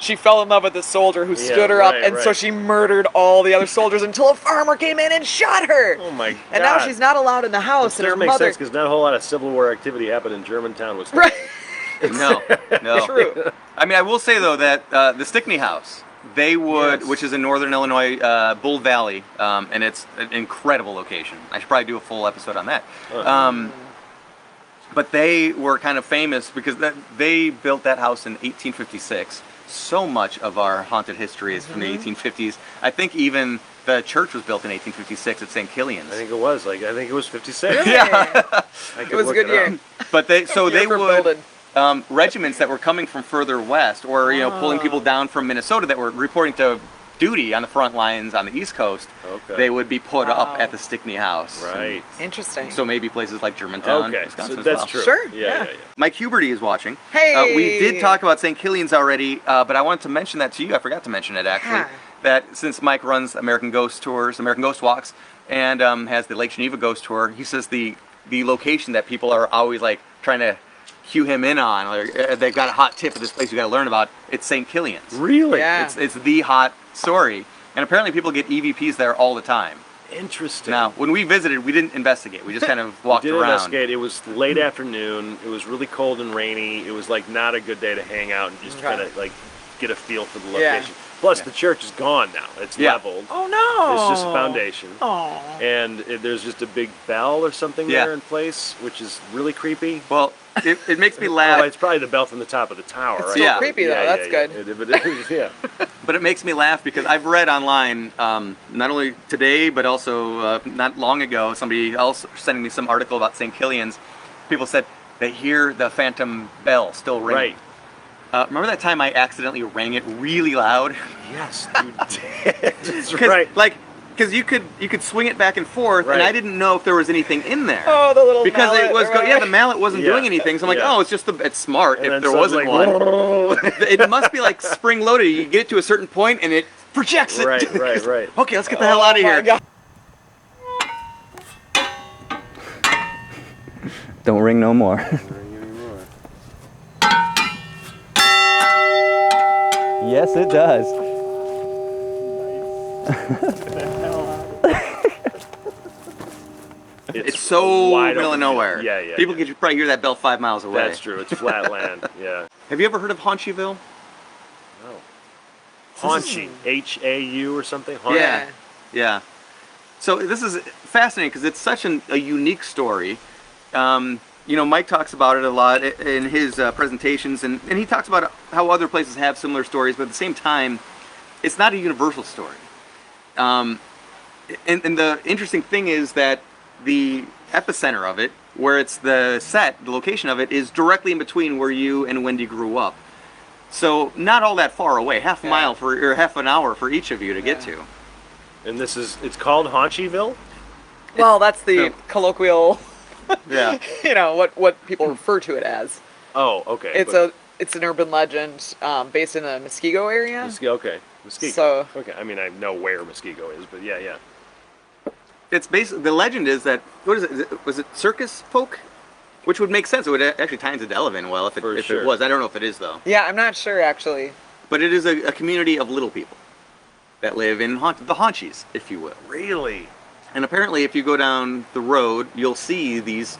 she fell in love with this soldier who stood her up, and so she murdered all the other soldiers until a farmer came in and shot her. Oh my God. And now she's not allowed in the house, and her makes mother. sense because not a whole lot of Civil War activity happened in Germantown, Wisconsin. Right. No. True. I mean, I will say though that the Stickney House, they would, which is in northern Illinois, Bull Valley, and it's an incredible location. I should probably do a full episode on that. But they were kind of famous because they built that house in 1856. So much of our haunted history is from the 1850s. I think even the church was built in 1856 at St. Kilian's. I think it was 56. Yeah. It was a good year. But they would building. regiments that were coming from further west, or pulling people down from Minnesota that were reporting to duty on the front lines on the East Coast. Okay. They would be put up at the Stickney House. Right. Interesting. So maybe places like Germantown, Okay, Wisconsin so as that's well. true. Sure, Yeah. Mike Huberty is watching. Hey! We did talk about St. Kilian's already, but I wanted to mention that to you. I forgot to mention it, actually. Yeah. That since Mike runs American Ghost Tours, American Ghost Walks, and has the Lake Geneva Ghost Tour, he says the location that people are always like trying to cue him in on, or they've got a hot tip of this place you got to learn about, it's St. Kilian's. Really? Yeah. It's the hot story. And apparently people get EVPs there all the time. Interesting. Now, when we visited, we didn't investigate. We just kind of walked Did around. investigate. It was late afternoon. It was really cold and rainy. It was like not a good day to hang out and just kind of like get a feel for the location. Plus, the church is gone now. It's leveled. Oh no! It's just a foundation. Oh. And there's just a big bell or something there in place, which is really creepy. Well, it makes me laugh. Oh, it's probably the bell from the top of the tower. It's right? still creepy though. That's good. Yeah. But it makes me laugh because I've read online, not only today, but also not long ago, somebody else sending me some article about St. Kilian's. People said they hear the phantom bell still ringing. Right. Remember that time I accidentally rang it really loud? Yes, you did. That's right. Because you could swing it back and forth, and I didn't know if there was anything in there. Oh, the little because mallet, it was the mallet wasn't Yeah. doing anything. So I'm like, Yeah. oh, it's just it's smart And if then there wasn't one. like, It must be like spring loaded. You get it to a certain point and it projects it. Right. Okay, let's get the hell out of my here. God. Don't ring no more. Yes, it does. It's so wide middle of open. nowhere. Yeah. People could probably hear that bell 5 miles away. That's true. It's flat land. Yeah. Have you ever heard of Haunchyville? No. Haunchy. H-A-U or something? Haunchy. Yeah. So this is fascinating because it's such a unique story. Mike talks about it a lot in his presentations, and he talks about how other places have similar stories, but at the same time, it's not a universal story. And the interesting thing is that the epicenter of it, where it's the location of it, is directly in between where you and Wendy grew up. So not all that far away, half a mile or half an hour for each of you to get to. And it's called Haunchyville? Well, that's the colloquial, yeah. What people refer to it as. Oh, okay. It's an urban legend based in the Muskego area. Okay. Muskego. So, okay, I mean, I know where Muskego is, but yeah. It's basically, the legend is that, what is it, was it Circus folk? Which would make sense. It would actually tie into Delavan well if it was. I don't know if it is, though. Yeah, I'm not sure, actually. But it is a community of little people that live in the Haunchies, if you will. Really? And apparently, if you go down the road, you'll see these,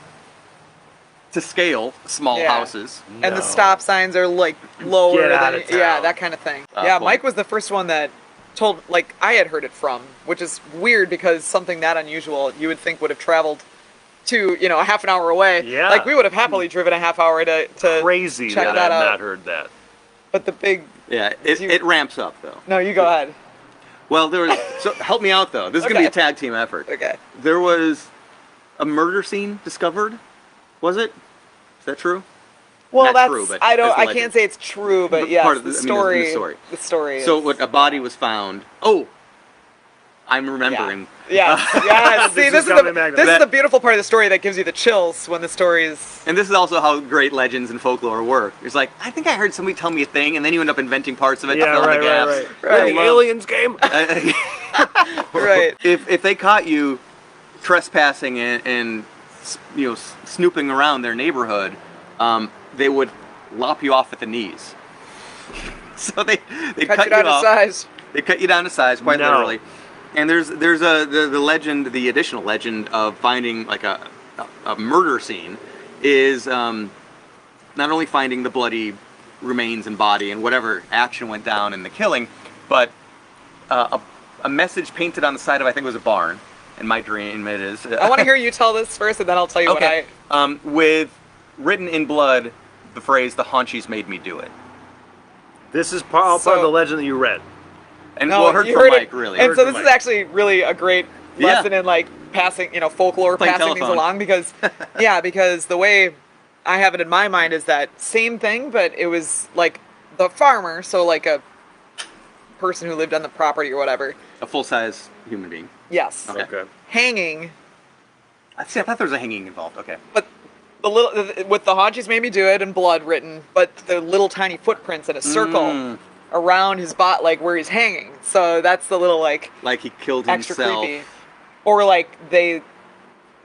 to scale, small houses. No. And the stop signs are, like, lower. Get out of town. Yeah, that kind of thing. Mike was the first one that told, like, I had heard it from, which is weird because something that unusual you would think would have traveled to, a half an hour away. Yeah. Like, we would have happily driven a half hour to crazy check that that I've out. not heard that. But the big... Yeah, it ramps up, though. No, you go ahead. Well, so help me out, though. This is going to be a tag team effort. Okay. There was a murder scene discovered, was it? Is that true? Well, Not that's true, but I can't say it's true, but yes, part of the the story. story. The story. So a body was found. Oh, I'm remembering. Yeah. Yeah. See, this is the beautiful part of the story that gives you the chills when the story is. And this is also how great legends and folklore work. It's like, I think I heard somebody tell me a thing, and then you end up inventing parts of it to fill in the gaps. Right. The aliens came. Right. If they caught you trespassing and snooping around their neighborhood, they would lop you off at the knees. So they cut you down to size. They cut you down to size, quite literally. And there's the legend, the additional legend of finding like a murder scene is not only finding the bloody remains and body and whatever action went down in the killing, but a message painted on the side of, I think it was a barn. In my dream, it is. I want to hear you tell this first, and then I'll tell you what I. With written in blood, the phrase "the Haunchies made me do it." This is part of the legend that you read. And heard from Mike, really. And so this is actually really a great lesson in like passing, folklore, passing things along because, because the way I have it in my mind is that same thing, but it was like the farmer, so like a person who lived on the property or whatever. A full-size human being. Yes. Okay. Hanging. I thought there was a hanging involved. Okay. But with the Haunchies made me do it and blood written, but the little tiny footprints in a circle around his bot, like where he's hanging. So that's the little like he killed extra himself. Creepy. Or like they,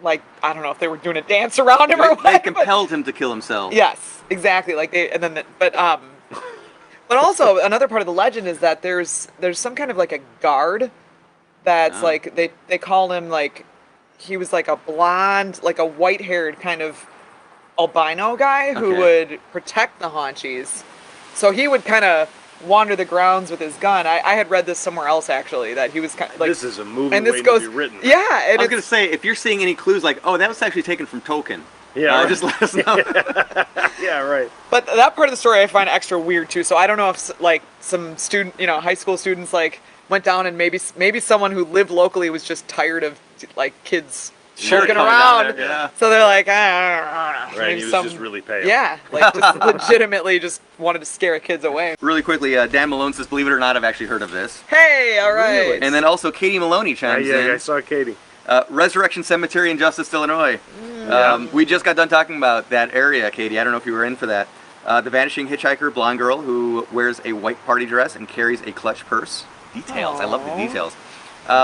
like I don't know if they were doing a dance around him or what. They compelled him to kill himself. Yes, exactly. Like but also another part of the legend is that there's some kind of like a guard that's like they call him like he was like a blonde, like a white-haired kind of albino guy who would protect the Haunchies. So he would kind of wander the grounds with his gun. I had read this somewhere else actually that he was kind of like this is a movie and this waiting goes to be written. Yeah, and I was gonna say if you're seeing any clues like that was actually taken from Tolkien. Yeah, just let us know. Yeah, right. But that part of the story I find extra weird too. So I don't know if like some student, high school students like went down and maybe someone who lived locally was just tired of like kids joking around. So they're like, right. He was just really pale. Yeah, like just legitimately just wanted to scare kids away. Really quickly, Dan Malone says, "Believe it or not, I've actually heard of this." Hey, all right. Really? And then also Katie Maloney chimes in. Yeah, I saw Katie. Resurrection Cemetery in Justice, Illinois. We just got done talking about that area, Katie. I don't know if you were in for that. The vanishing hitchhiker, blonde girl who wears a white party dress and carries a clutch purse. Details. Aww. I love the details.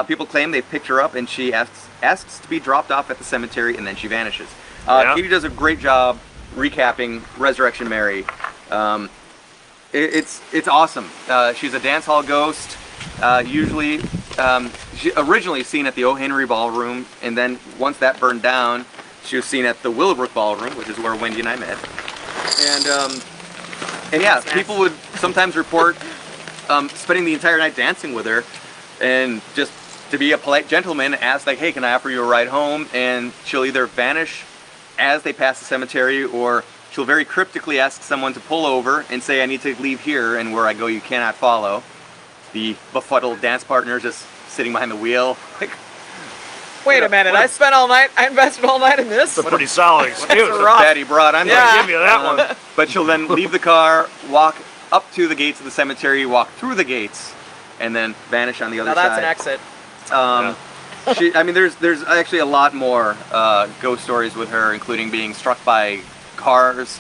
People claim they picked her up and she asks to be dropped off at the cemetery and then she vanishes. Katie does a great job recapping Resurrection Mary. It's awesome. She's a dance hall ghost. Usually, she originally seen at the O. Henry Ballroom, and then once that burned down, she was seen at the Willowbrook Ballroom, which is where Wendy and I met. And yeah, people would sometimes report spending the entire night dancing with her, and just to be a polite gentleman, ask like, "Hey, can I offer you a ride home?" And she'll either vanish as they pass the cemetery, or she'll very cryptically ask someone to pull over and say, I need to leave here, and where I go you cannot follow. The befuddled dance partner just sitting behind the wheel. Like, Wait a minute, I invested all night in this? It's a pretty solid excuse. Daddy brought, I'm Yeah. I'll give you that one. But she'll then leave the car, walk up to the gates of the cemetery, walk through the gates, and then vanish on the other Now side. that's an exit. I mean, there's actually a lot more ghost stories with her, including being struck by cars,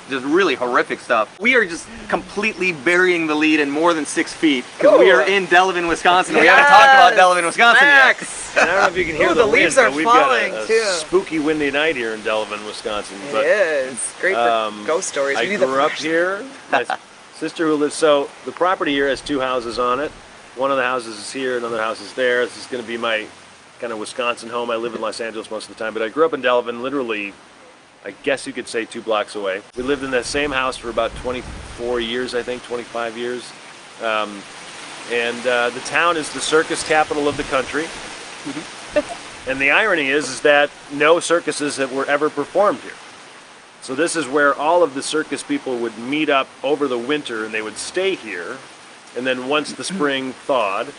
just really horrific stuff. We are just completely burying the lead in more than 6 feet, because we are in Delavan, Wisconsin. We haven't talked about Delavan, Wisconsin yet. And I don't know if you can hear Ooh, the the leaves wind, are but we've falling, got a too. spooky windy night here in Delavan, Wisconsin. It But is. Great for ghost stories. I We need the grew up first. here. My sister who lives, so the property here has 2 houses on it. One of the houses is here, another house is there. This is going to be my kind of Wisconsin home. I live in Los Angeles most of the time, but I grew up in Delavan, literally, I guess you could say 2 blocks away. We lived in the same house for about 24 years, I think, 25 years. The town is the circus capital of the country. And the irony is that no circuses were ever performed here. So this is where all of the circus people would meet up over the winter, and they would stay here. And then once the spring thawed,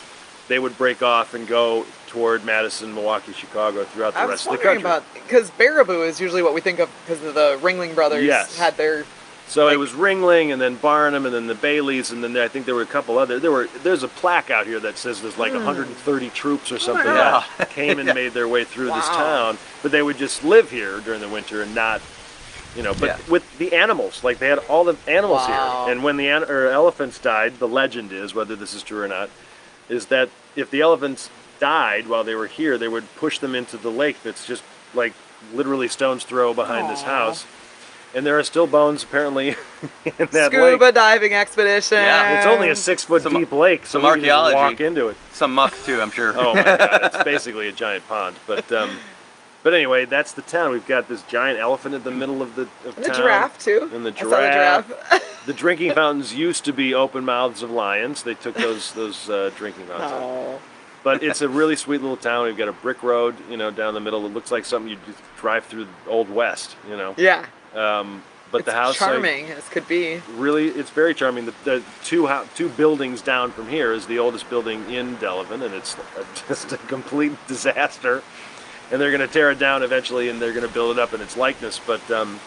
they would break off and go toward Madison, Milwaukee, Chicago, throughout the rest of the country. Because Baraboo is usually what we think of because of the Ringling Brothers Yes. had their... So it was Ringling, and then Barnum, and then the Baileys, and then I think there were a couple other. There's a plaque out here that says there's like 130 troops or something God. that came and made their way through this town, but they would just live here during the winter and not, But with the animals, like they had all the animals here, and when the elephants died, the legend is, whether this is true or not, is that if the elephants died while they were here, they would push them into the lake that's just like literally stone's throw behind this house. And there are still bones apparently in that Scuba lake. diving expedition. Yeah. It's only a 6-foot deep lake, so some we can just archaeology. walk into it. Some muck too, I'm sure. Oh my God, it's basically a giant pond. But anyway, that's the town. We've got this giant elephant in the middle of town. The giraffe too. And the I saw the giraffe. The drinking fountains used to be open mouths of lions. They took those drinking fountains out. Oh. But it's a really sweet little town. We've got a brick road, down the middle. It looks like something you'd drive through Old West, Yeah. But the house, charming as could be. really, it's very charming. The two buildings down from here is the oldest building in Delavan, and it's just a complete disaster. And they're going to tear it down eventually, and they're going to build it up in its likeness. But and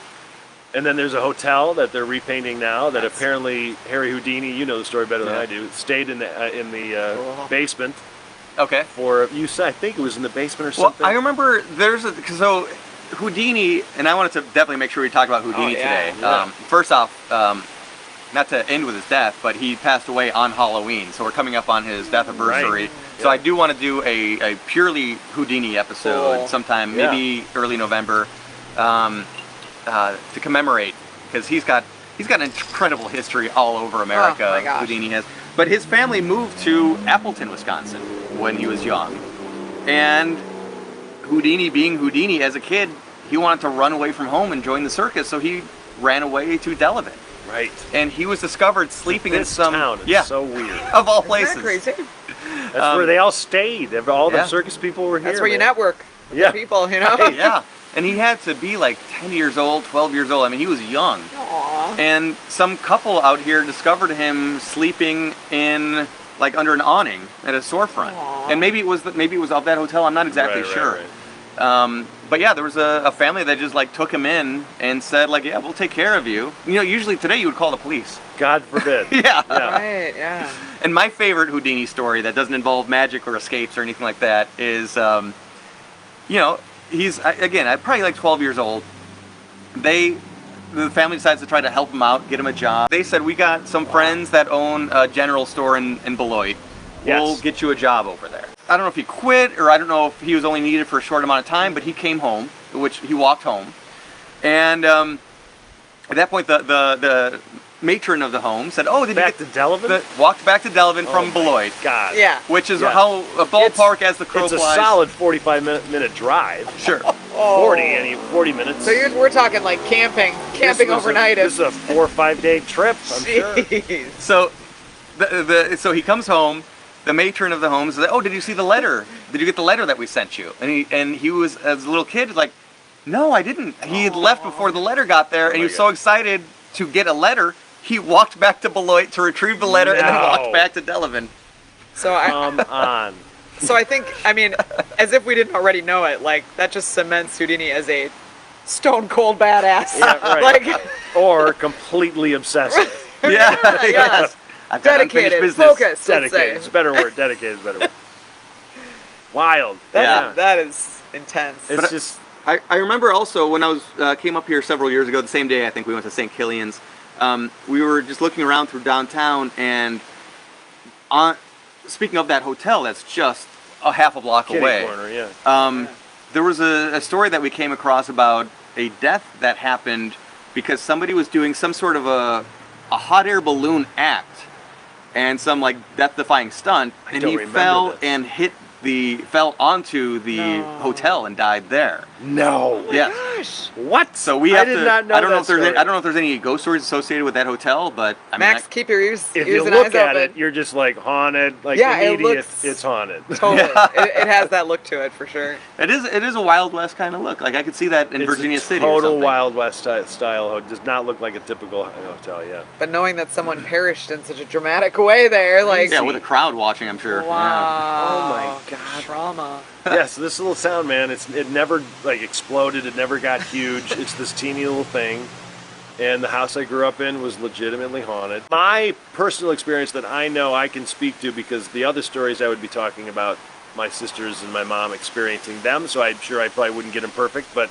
then there's a hotel that they're repainting now. That apparently Harry Houdini, you know the story better than I do, stayed in the basement. Okay. I think it was in the basement or Well, something. I remember so Houdini, and I wanted to definitely make sure we talk about Houdini today. Yeah. First off, not to end with his death, but he passed away on Halloween, so we're coming up on his death anniversary. Right. So I do want to do a purely Houdini episode sometime, maybe early November, to commemorate, because he's got an incredible history all over America. Oh my gosh. Houdini has. But his family moved to Appleton, Wisconsin when he was young. And Houdini, being Houdini as a kid, he wanted to run away from home and join the circus, so he ran away to Delavan. Right. And he was discovered sleeping in some town. It's so weird. of all places. Isn't that crazy? That's where they all stayed. All the circus people were here. That's where you man. network with Yeah. people, Yeah. And he had to be like 10 years old, 12 years old. I mean, he was young. Aww. And some couple out here discovered him sleeping in like under an awning at a storefront. Aww. And maybe it was of that hotel. I'm not exactly sure. Right. But yeah, there was a family that just like took him in and said like, yeah, we'll take care of you. Usually today you would call the police. God forbid. Yeah. Right, yeah. And my favorite Houdini story that doesn't involve magic or escapes or anything like that is, he's, again, probably like 12 years old. The family decides to try to help him out, get him a job. They said, we got some friends that own a general store in Beloit. We'll get you a job over there. I don't know if he quit, or I don't know if he was only needed for a short amount of time, but he came home, which he walked home. And at that point, the matron of the home said, "Oh, did Back you to Delavan? walked back to Delavan from Beloit?" God. Yeah. Which is how a ballpark as the crow It's a flies. solid 45-minute drive. Sure. 40 minutes. So we're talking like camping overnight. This is a 4 or 5 day trip, I'm sure. Jeez. So, so he comes home. The matron of the home says, "Oh, did you see the letter? Did you get the letter that we sent you?" And he was, as a little kid, like, No, I didn't. He had left before the letter got there, and he was so excited to get a letter, he walked back to Beloit to retrieve the letter and then walked back to Delavan. So Come on. So I think, I mean, as if we didn't already know it, like, that just cements Houdini as a stone cold badass. Yeah, right. Like, or completely obsessive. Yeah. Yes. I've got unfinished Dedicated, business. focused, let's Dedicated. say. It's a better word. Dedicated is a better word. Wild. That is intense. It's just... I remember also when I was came up here several years ago, the same day I think we went to St. Kilian's, we were just looking around through downtown, and speaking of that hotel that's just a half a block Kitty away, corner, yeah. there was a story that we came across about a death that happened because somebody was doing some sort of a hot air balloon act and some like death-defying stunt, and he fell and fell onto the hotel and died there. No. Yeah. Gosh. What? So we have I did to. not know I don't know that if there's. story. I don't know if there's any ghost stories associated with that hotel, but I mean, Max, keep your ears If you and look eyes at open. it, you're just like haunted. Like Yeah, it immediate, looks- it's haunted. Totally. It has that look to it for sure. it is a Wild West kind of look. Like I could see that in It's Virginia a City. Or total something. Wild West style. It does not look like a typical hotel. Yeah. But knowing that someone perished in such a dramatic way there, like, Yeah, with a crowd watching, I'm sure. wow. Oh my God. Trauma. Yeah. So this little sound, man, it never like exploded. It never got huge. It's this teeny little thing. And the house I grew up in was legitimately haunted. My personal experience that I know I can speak to, because the other stories I would be talking about, my sisters and my mom experiencing them, so I'm sure I probably wouldn't get them perfect, but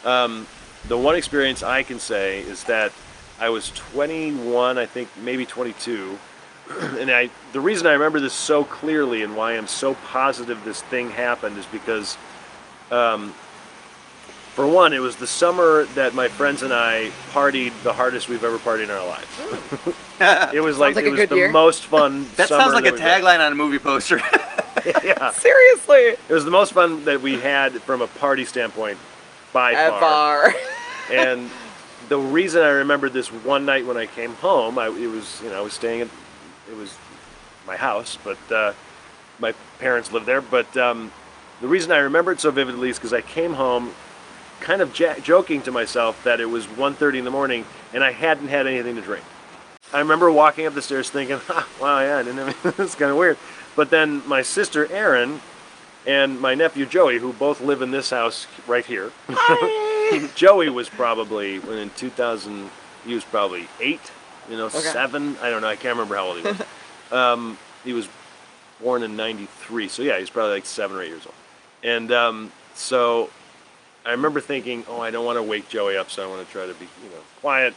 the one experience I can say is that I was 21, I think maybe 22, and the reason I remember this so clearly and why I'm so positive this thing happened is because for one, it was the summer that my friends and I partied the hardest we've ever partied in our lives. It was like it a was good the year. most fun That summer sounds like a we've had. tagline on a movie poster. Yeah. Seriously. It was the most fun that we had from a party standpoint by far. Ever. And the reason I remembered this one night when I came home, I was staying at, it was my house, but my parents lived there. But the reason I remember it so vividly is because I came home kind of joking to myself that it was 1:30 in the morning and I hadn't had anything to drink. I remember walking up the stairs thinking, wow, yeah, I didn't have it's kind of weird. But then my sister Erin and my nephew Joey, who both live in this house right here. Joey was probably, when in 2000, he was probably 8, 7, I don't know, I can't remember how old he was. He was born in 93, so yeah, he's probably like 7 or 8 years old. And so I remember thinking, I don't want to wake Joey up, so I want to try to be, quiet.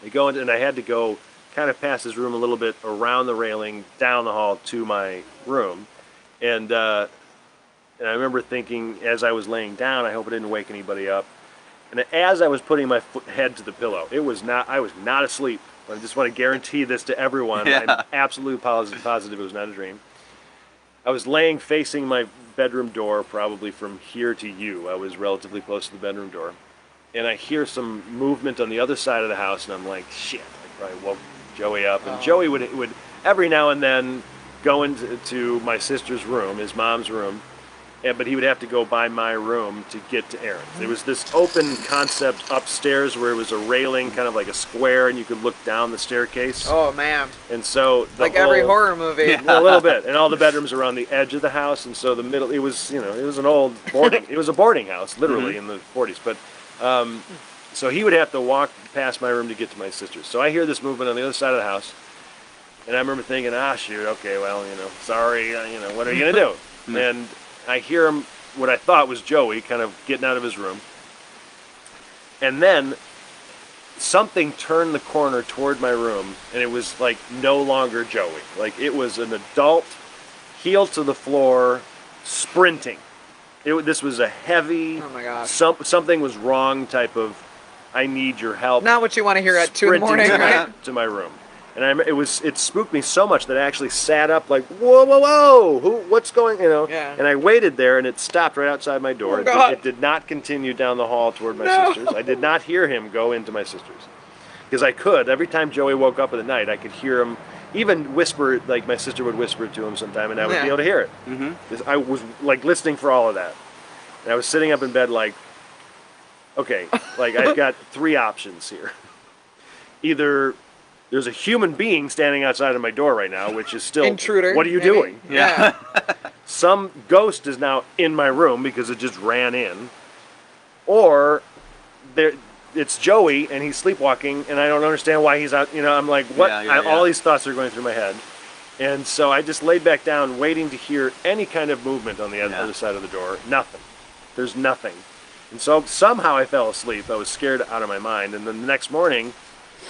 I go in, and I had to go kind of past his room a little bit, around the railing, down the hall to my room. And I remember thinking, as I was laying down, I hope I didn't wake anybody up. And as I was putting my head to the pillow, I was not asleep. I just want to guarantee this to everyone. Yeah. I'm absolutely positive it was not a dream. I was laying facing my bedroom door, probably from here to you. I was relatively close to the bedroom door. And I hear some movement on the other side of the house, and I'm like, shit, I probably woke Joey up. And Joey would every now and then go into my sister's room, his mom's room, but he would have to go by my room to get to Erin's. There was this open concept upstairs where it was a railing, kind of like a square, and you could look down the staircase. Oh man. And so Like every horror movie. a little bit, and all the bedrooms were on the edge of the house, and so the middle. It was an old boarding. It was a boarding house, literally in the 40s. But so he would have to walk past my room to get to my sister's. So I hear this movement on the other side of the house, and I remember thinking, shoot, okay, well, sorry, what are you gonna do? And I hear him, what I thought was Joey, kind of getting out of his room, and then something turned the corner toward my room, and it was like no longer Joey. Like it was an adult, heel to the floor, sprinting. This was a heavy, Oh my gosh. something was wrong type of, I need your help. Not what you want to hear at 2 in the morning, sprinting right? to my room. And it spooked me so much that I actually sat up like, whoa, whoa, whoa, what's going, Yeah. And I waited there, and it stopped right outside my door. Oh, God. It did not continue down the hall toward my No. sister's. I did not hear him go into my sister's. Because I could, every time Joey woke up in the night, I could hear him even whisper, like my sister would whisper to him sometime, and I would be able to hear it. Because I was like listening for all of that. And I was sitting up in bed like, okay, like I've got 3 options here. Either there's a human being standing outside of my door right now, which is still... Intruder. What are you maybe? doing? Yeah. Some ghost is now in my room because it just ran in. Or it's Joey and he's sleepwalking and I don't understand why he's out. You know, I'm like, what? All these thoughts are going through my head. And so I just laid back down waiting to hear any kind of movement on the other side of the door. Nothing. There's nothing. And so somehow I fell asleep. I was scared out of my mind. And then the next morning,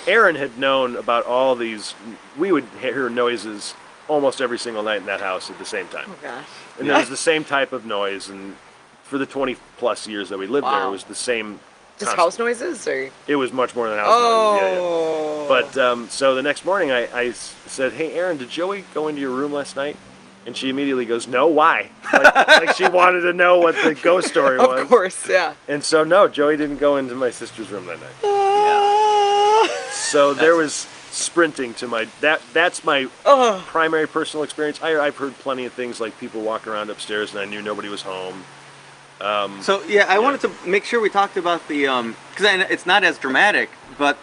Aaron had known about all these. We would hear noises almost every single night in that house at the same time. Oh, gosh. And it was the same type of noise. And for the 20 plus years that we lived there, it was the same. Just house noises? Or? It was much more than house noises. But so the next morning I said, hey, Aaron, did Joey go into your room last night? And she immediately goes, no, why? Like she wanted to know what the ghost story was. Of course, yeah. And so, no, Joey didn't go into my sister's room that night. So there was sprinting to my... That's my primary personal experience. I've heard plenty of things like people walk around upstairs and I knew nobody was home. I wanted to make sure we talked about the... Because it's not as dramatic, but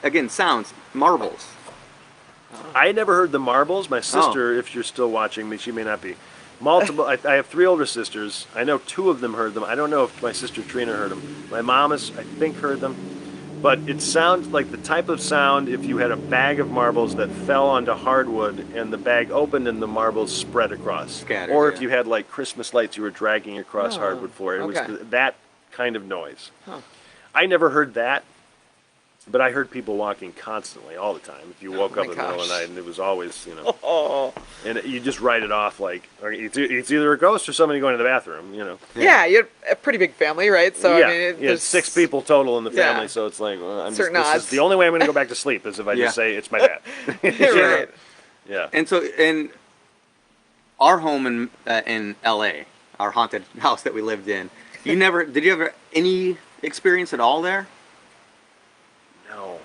again, sounds, marbles. I never heard the marbles. My sister, if you're still watching me, she may not be. Multiple. I have 3 older sisters. I know 2 of them heard them. I don't know if my sister Trina heard them. My mom I think, heard them. But it sounds like the type of sound if you had a bag of marbles that fell onto hardwood and the bag opened and the marbles spread across. Scattered, or if you had like Christmas lights you were dragging across hardwood floor. It was that kind of noise. Huh. I never heard that. But I heard people walking constantly, all the time. If you woke up in the middle of the night, and it was always, you know. And you just write it off like it's either a ghost or somebody going to the bathroom, you know. Yeah, you have a pretty big family, right? So I mean, there's 6 people total in the family, so it's like, well, this is the only way I'm going to go back to sleep is if I just say it's my dad. Right. Yeah. And so in our home in L.A., our haunted house that we lived in, did you ever any experience at all there? No,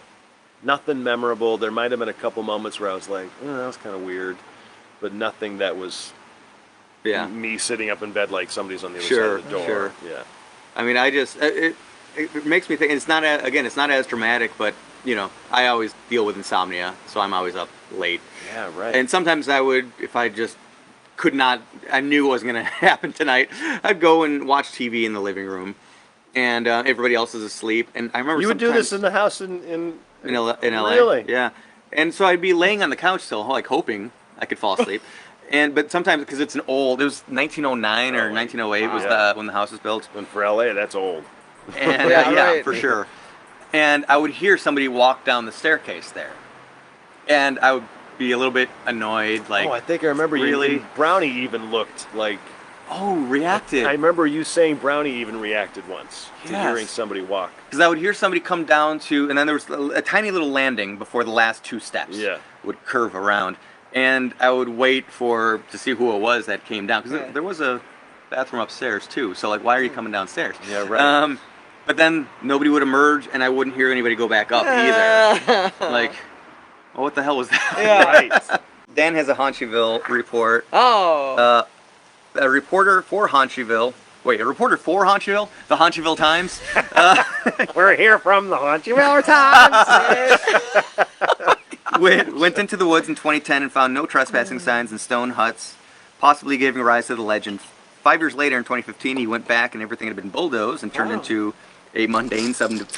nothing memorable. There might have been a couple moments where I was like, that was kind of weird, but nothing that was me sitting up in bed like somebody's on the other side of the door. Sure. Yeah. I mean, it makes me think. It's not it's not as dramatic, but you know, I always deal with insomnia, so I'm always up late. Yeah, right. And sometimes I would, if I just could not, I knew it wasn't going to happen tonight, I'd go and watch TV in the living room. And everybody else is asleep. And I remember you would do this in the house in LA. Really? Yeah. And so I'd be laying on the couch still, like hoping I could fall asleep. But sometimes because it was 1909 or 1908 was when the house was built. And for LA, that's old. And right. For sure. And I would hear somebody walk down the staircase there, and I would be a little bit annoyed. Like, I think I remember really? you. Brownie even looked like. Reacted. I remember you saying Brownie even reacted once to hearing somebody walk. Because I would hear somebody come down and then there was a tiny little landing before the last 2 steps. Yeah. Would curve around. And I would wait to see who it was that came down. Because there was a bathroom upstairs too. So, like, why are you coming downstairs? Yeah, right. But then nobody would emerge and I wouldn't hear anybody go back up either. Like, what the hell was that? Yeah. Right. Dan has a Haunchyville report. Oh. A reporter for Haunchyville. Wait, a reporter for Haunchyville? The Haunchyville Times? We're here from the Haunchyville Times. went into the woods in 2010 and found no trespassing signs and stone huts, possibly giving rise to the legend. 5 years later, in 2015, he went back and everything had been bulldozed and turned into a mundane subdivision.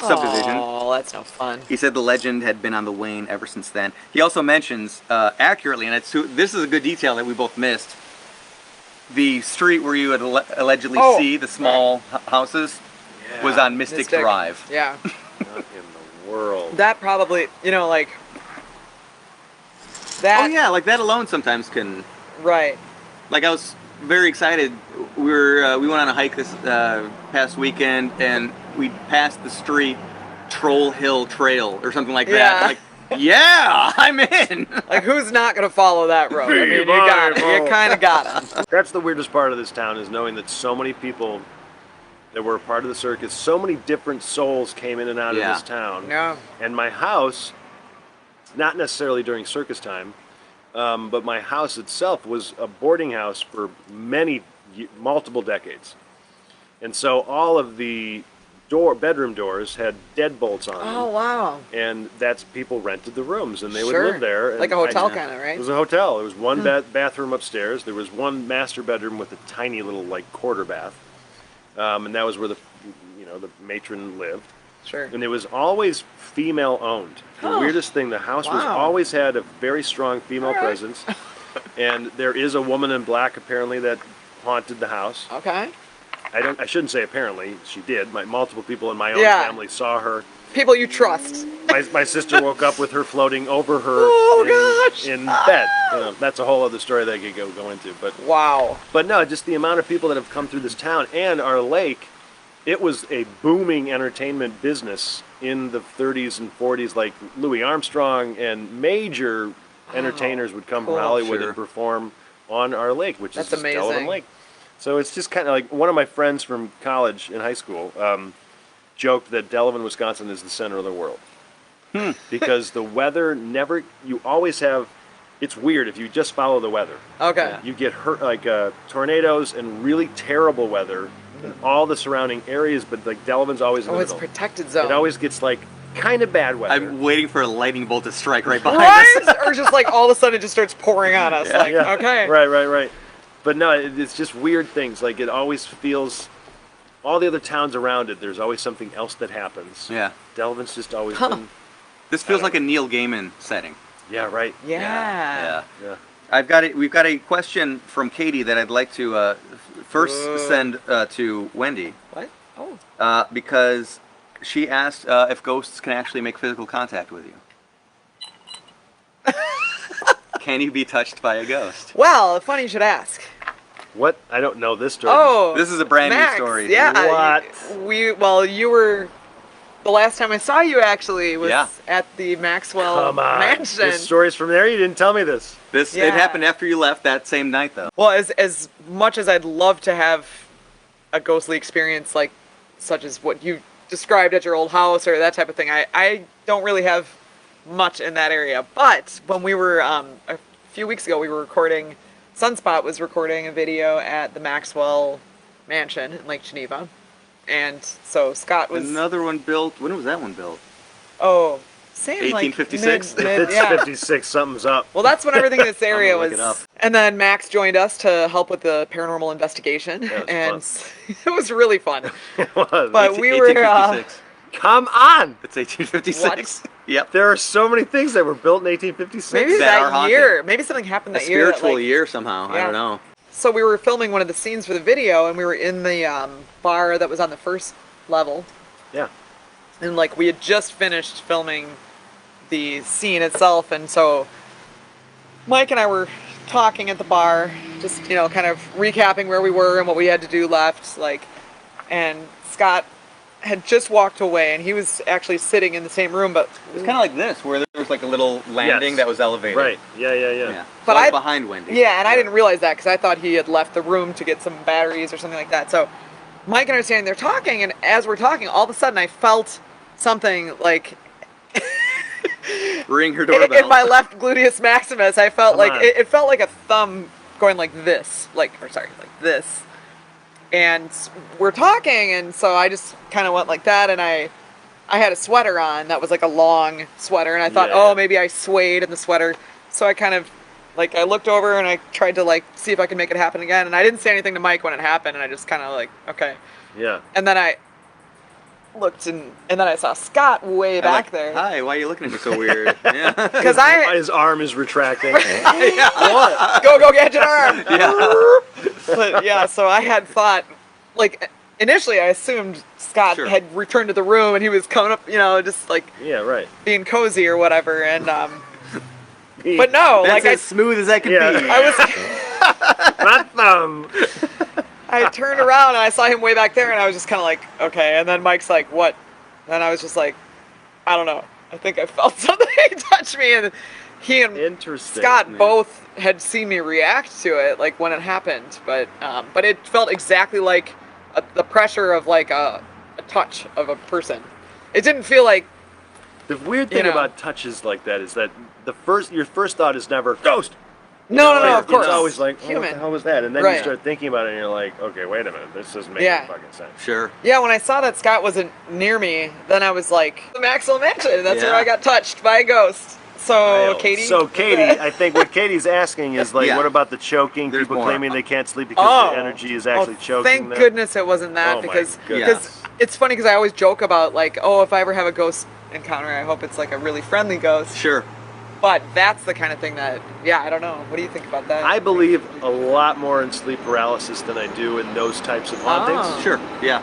Oh, that's no fun. He said the legend had been on the wane ever since then. He also mentions accurately, and this is a good detail that we both missed, the street where you would allegedly see the small houses was on Mystic Drive. Yeah. Not in the world. That probably, like that. Oh yeah, like that alone sometimes can. Right. Like I was very excited. We went on a hike this past weekend, and we passed the street Troll Hill Trail or something like that. Like, yeah, I'm in. Like, who's not going to follow that road? I mean, you kind of got it. That's the weirdest part of this town, is knowing that so many people that were a part of the circus, so many different souls came in and out of this town. Yeah. And my house, not necessarily during circus time, but my house itself was a boarding house for multiple decades. And so all of the bedroom doors had deadbolts on them. Oh, wow. And that's people rented the rooms, and they would Sure. live there. And Like a hotel kind of, It right? was a hotel. There was one bathroom upstairs. There was one master bedroom with a tiny little like quarter bath, and that was where the matron lived. Sure. And it was always female owned. The weirdest thing, the house was Wow. always had a very strong female All right. presence, and there is a woman in black apparently that haunted the house. Okay. I shouldn't say apparently. She did. Multiple people in my own Yeah. family saw her. People you trust. My sister woke up with her floating over her Oh, gosh. in bed. That's a whole other story that I could go into. Wow. But no, just the amount of people that have come through this town and our lake. It was a booming entertainment business in the 30s and 40s. Like Louis Armstrong and major entertainers would come Cool. from Hollywood Sure. and perform on our lake, which That's is just Delavan amazing. Lake. So it's just kind of like one of my friends from college in high school joked that Delavan, Wisconsin is the center of the world. Because the weather you always have, it's weird if you just follow the weather. Okay. You get hurt, like tornadoes and really terrible weather in all the surrounding areas, but like Delavan's always in the Oh, it's middle. protected zone. It always gets like kind of bad weather. I'm waiting for a lightning bolt to strike right behind us. Right? Or just like all of a sudden it just starts pouring on us. Like, Yeah. okay. Right. But no, it's just weird things. Like it always feels, all the other towns around it, there's always something else that happens. Yeah. Delavan's just always been, This feels like a Neil Gaiman setting. yeah, right. Yeah. Yeah. We've got a question from Katie that I'd like to first send to Wendy. What? Oh. Because she asked if ghosts can actually make physical contact with you. Can you be touched by a ghost? Well, funny you should ask. What? I don't know this story. Oh. This is a brand Max, new story. Yeah. What? You were, the last time I saw you actually was Yeah. at the Maxwell Come on. Mansion. This story's from there? You didn't tell me this. It Yeah. happened after you left that same night, though. Well, as much as I'd love to have a ghostly experience like such as what you described at your old house or that type of thing, I don't really have much in that area. But when we were a few weeks ago, we were recording. Sunspot was recording a video at the Maxwell Mansion in Lake Geneva, and so Scott was Another one built. When was that one built? saying like 1856? mid, It's yeah. 56, something's up. Well, that's when everything in this area I'm gonna was. look it up. And then Max joined us to help with the paranormal investigation, Yeah, it was and it was really fun. It was. But we were. 1856. Come on! It's 1856. Yep. There are so many things that were built in 1856. Maybe that are that haunted. year. Maybe something happened A that year. that, spiritual like- year somehow. I Yeah. don't know. So we were filming one of the scenes for the video, and we were in the bar that was on the first level, Yeah. and like we had just finished filming the scene itself, and so Mike and I were talking at the bar, just kind of recapping where we were and what we had to do left, and Scott had just walked away, and he was actually sitting in the same room, but It's kind of like this, where there was like a little landing Yes. that was elevated. Right. Yeah. Yeah. But So I was I- behind Wendy. yeah, and I didn't realize that because I thought he had left the room to get some batteries or something like that. So Mike and I are standing there talking, and as we're talking, all of a sudden I felt something like Ring her doorbell. in my left gluteus maximus. I felt Come like on. it felt like a thumb going like this, like this. And we're talking, and so I just kind of went like that, and I had a sweater on that was like a long sweater, and I thought, Yeah. oh, maybe I swayed in the sweater. So I kind of I looked over and I tried to see if I could make it happen again, and I didn't say anything to Mike when it happened, and I just kind of okay. Yeah. And then I looked, and then I saw Scott way I'm back like, there. Hi, why are you looking at me so weird? Yeah. Because His arm is retracting. go gadget arm. Yeah. But yeah, so I had thought, initially I assumed Scott Sure. had returned to the room and he was coming up, just Yeah. Right. being cozy or whatever, and but no, That's I as smooth as that can Yeah. be. I was Not thumb. I turned around and I saw him way back there, and I was just kind of okay, and then Mike's like, what? And I was just I don't know, I think I felt something touch me, and he and Interesting. Scott Yeah. both had seen me react to it, when it happened, but it felt exactly like the pressure of a touch of a person. It didn't feel like The weird thing about touches like that is that your first thought is never ghost. No, of course. It's always like, what Human. the hell was that? And then Right. you start thinking about it, and you're like, okay, wait a minute, this doesn't make Yeah. any fucking sense. Sure. Yeah, when I saw that Scott wasn't near me, then I was like, the Maxwell Mansion. That's Yeah. where I got touched by a ghost. So, Katie? So, Katie, I think what Katie's asking is, like, Yeah. what about the choking? There's People more. claiming they can't sleep because the energy is actually choking thank them. goodness it wasn't that, Oh, my because goodness. it's funny because I always joke about, like, oh, if I ever have a ghost encounter, I hope it's like a really friendly ghost. Sure. But that's the kind of thing that, yeah, I don't know. What do you think about that? I believe a lot more in sleep paralysis than I do in those types of hauntings. Oh. Sure. Yeah.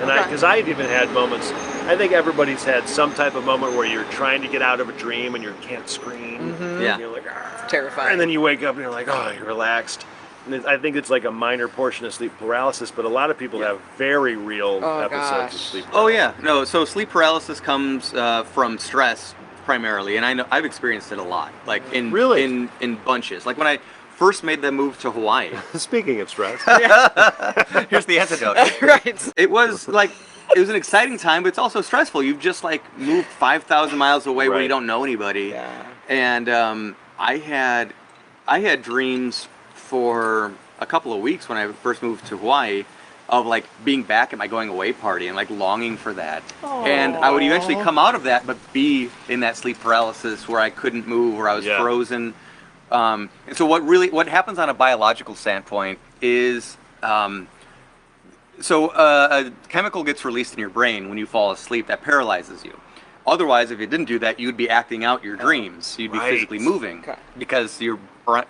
And Okay. because I've even had moments, I think everybody's had some type of moment where you're trying to get out of a dream and you can't scream. Yeah. And you're like, "Argh." Terrifying. And then you wake up and you're like, oh, you're relaxed. And I think it's like a minor portion of sleep paralysis, but a lot of people have very real episodes gosh. of sleep Oh paralysis. yeah. No. So sleep paralysis comes from stress primarily, and I know I've experienced it a lot. Like in Really? in bunches. Like when I first made the move to Hawaii. Speaking of stress. Here's the antidote. Right. It was like it was an exciting time, but it's also stressful. You've just like moved 5,000 miles away where Right. you don't know anybody. Yeah. And I had dreams for a couple of weeks when I first moved to Hawaii of like being back at my going away party and like longing for that. And I would eventually come out of that, but be in that sleep paralysis where I couldn't move, where I was Yeah. frozen. And so what happens on a biological standpoint is a chemical gets released in your brain when you fall asleep that paralyzes you. Otherwise, if you didn't do that, you'd be acting out your dreams. You'd be Right. physically moving Okay. because your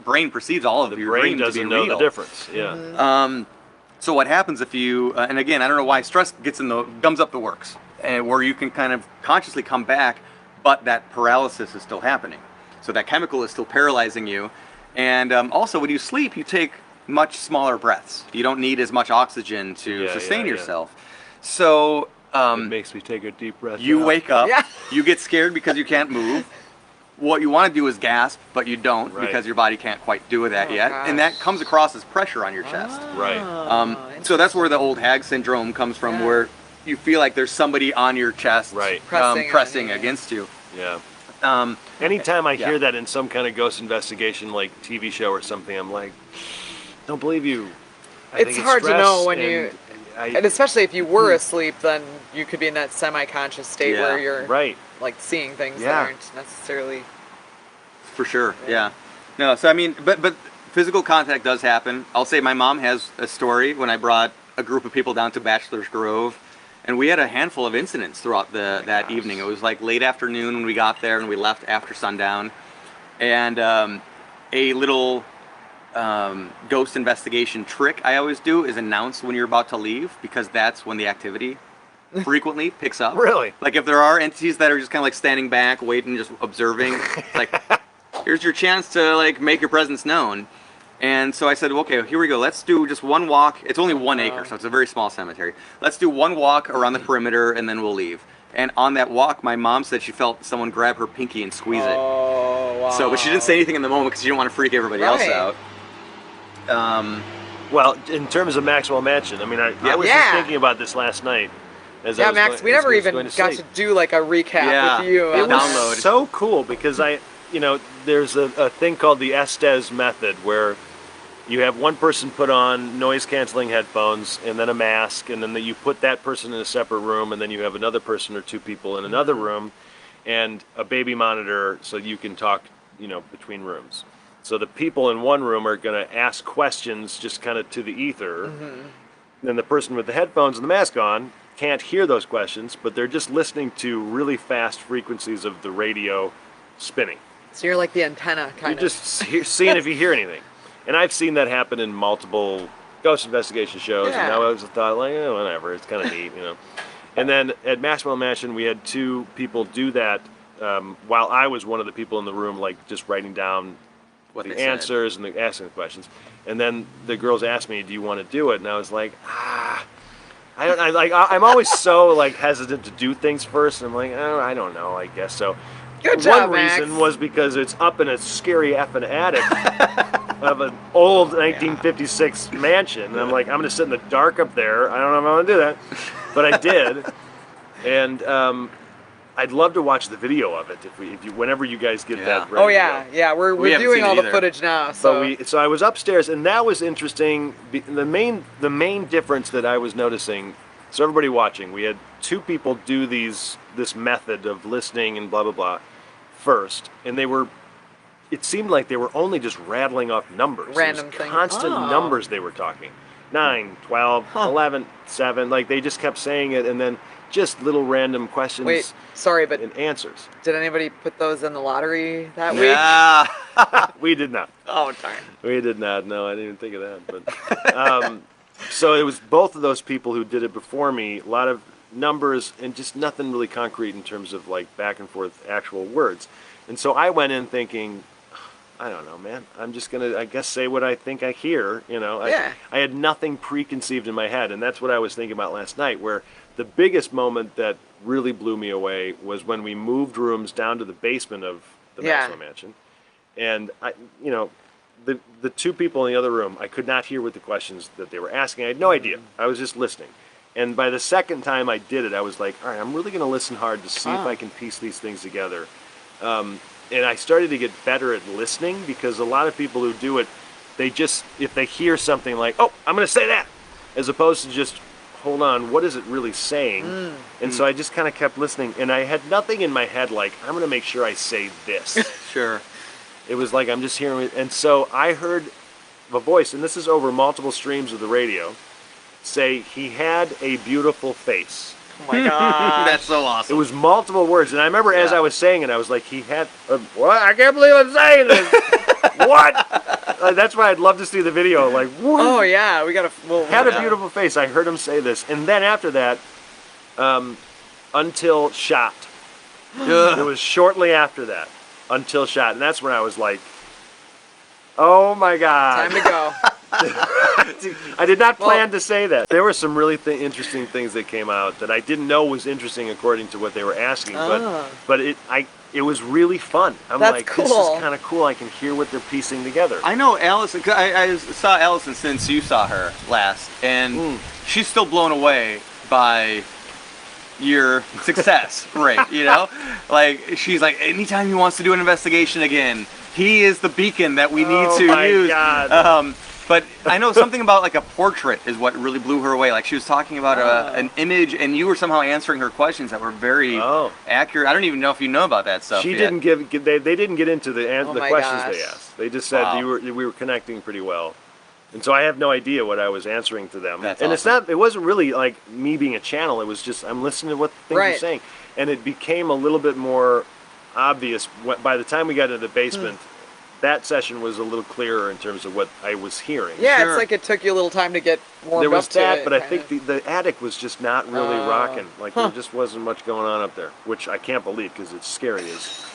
brain perceives all of The your brain dreams to doesn't be know real. the difference. Yeah. So what happens if you, and again, I don't know why stress gums up the works, and where you can kind of consciously come back, but that paralysis is still happening. So that chemical is still paralyzing you. And also when you sleep, you take much smaller breaths. You don't need as much oxygen to Yeah, sustain yeah. yourself. So It makes me take a deep breath. you out. wake up, Yeah. you get scared because you can't move. What you want to do is gasp, but you don't Right. because your body can't quite do that Oh, yet. gosh. And that comes across as pressure on your chest. Right. So that's where the old hag syndrome comes from, Yeah. where you feel like there's somebody on your chest, Right. Pressing on you. against you. Yeah. Um, Anytime I Yeah. hear that in some kind of ghost investigation, like TV show or something, I'm like, don't believe you. I It's think hard to stress, know when and you- I- And especially if you were asleep, then you could be in that semi-conscious state Yeah. where you're right. like seeing things Yeah. that aren't necessarily. for sure, yeah. No, so I mean, but physical contact does happen. I'll say my mom has a story when I brought a group of people down to Bachelor's Grove, and we had a handful of incidents throughout that evening. It was like late afternoon when we got there, and we left after sundown. And a little ghost investigation trick I always do is announce when you're about to leave, because that's when the activity frequently picks up. Really? Like if there are entities that are just kind of like standing back, waiting, just observing, it's like here's your chance to like make your presence known. And so I said, okay, here we go. Let's do just one walk. It's only 1 acre, so it's a very small cemetery. Let's do one walk around the perimeter, and then we'll leave. And on that walk, my mom said she felt someone grab her pinky and squeeze it. Oh wow. So, but she didn't say anything in the moment because she didn't want to freak everybody else Right. out. Well, in terms of Maxwell Mansion, I mean, I was just Yeah. thinking about this last night. As I Yeah, was Max, going- we as never I was even going to got to sleep. do like a recap Yeah. with you. It on was that. download. So cool because there's a thing called the Estes method where you have one person put on noise canceling headphones and then a mask, and then you put that person in a separate room, and then you have another person or two people in another room, and a baby monitor so you can talk, between rooms. So the people in one room are going to ask questions just kind of to the ether. Then the person with the headphones and the mask on can't hear those questions, but they're just listening to really fast frequencies of the radio spinning. So you're like the antenna kind You're of. just seeing if you hear anything. And I've seen that happen in multiple ghost investigation shows, Yeah. and I always thought, like, whatever, it's kind of neat, And then at Maxwell Mansion, we had two people do that while I was one of the people in the room, like just writing down What the they said. answers and asking the questions. And then the girls asked me, "Do you want to do it?" And I was like, I'm always so like hesitant to do things first. And I'm like, oh, I don't know, I guess so. Good job, One Max. reason was because it's up in a scary effing attic of an old 1956 mansion. And I'm like, I'm going to sit in the dark up there. I don't know if I'm going to do that. But I did. And I'd love to watch the video of it whenever you guys get that ready. Oh yeah, we're haven't doing seen all it the either. footage now. So So I was upstairs, and that was interesting. The main difference that I was noticing. So everybody watching, we had 2 people do this method of listening and blah blah blah first, and it seemed like they were only just rattling off numbers. Random It was things. constant Oh. numbers they were talking. 9, 12, 11, 7. Like they just kept saying it, and then just little random questions wait, sorry, but and answers. did anybody put those in the lottery that week? Yeah. We did not. Oh darn. We did not. No, I didn't even think of that. But so it was both of those people who did it before me. A lot of numbers and just nothing really concrete in terms of like back and forth actual words. And so I went in thinking, I don't know, man. I'm just gonna, I guess, say what I think I hear. Yeah. I had nothing preconceived in my head, and that's what I was thinking about last night. Where the biggest moment that really blew me away was when we moved rooms down to the basement of the Maxwell Mansion, and the 2 people in the other room, I could not hear what the questions that they were asking. I had no idea. I was just listening. And by the second time I did it, I was like, all right, I'm really going to listen hard to see if I can piece these things together. And I started to get better at listening, because a lot of people who do it, they just, if they hear something like, oh, I'm going to say that, as opposed to just, hold on, what is it really saying? And so I just kind of kept listening, and I had nothing in my head like, I'm going to make sure I say this. Sure. It was like I'm just hearing it. And so I heard a voice, and this is over multiple streams of the radio, say he had a beautiful face. Oh my god. That's so It awesome. was multiple words, and I remember as Yeah. I was saying it, I was like, he had what? I can't believe I'm saying this. What? That's why I'd love to see the video. Like, what? Oh yeah, we gotta. Well, Had a beautiful face. I heard him say this, and then after that, until shot. It was shortly after that, until shot, and that's when I was like, oh my god. Time to go. I did not plan to say that. There were some really interesting things that came out that I didn't know was interesting according to what they were asking, but it was really fun. I'm That's like, cool. this is kind of cool. I can hear what they're piecing together. I know Allison. 'Cause I saw Allison since you saw her last, and she's still blown away by your success rate. Like she's like, anytime he wants to do an investigation again, he is the beacon that we need to my use. God. But I know something about like a portrait is what really blew her away. Like she was talking about an image, and you were somehow answering her questions that were very accurate. I don't even know if you know about that stuff. She yet. didn't they didn't get into the my questions gosh. they asked. They just said we were connecting pretty well. And so I have no idea what I was answering to them. That's and awesome. it wasn't really like me being a channel. It was just I'm listening to what things are saying. And it became a little bit more obvious by the time we got into the basement. That session was a little clearer in terms of what I was hearing. Yeah, Sure. it's like it took you a little time to get warmed There was up to that, it, but I kind think the attic was just not really rocking. Like there just wasn't much going on up there, which I can't believe because it's scary as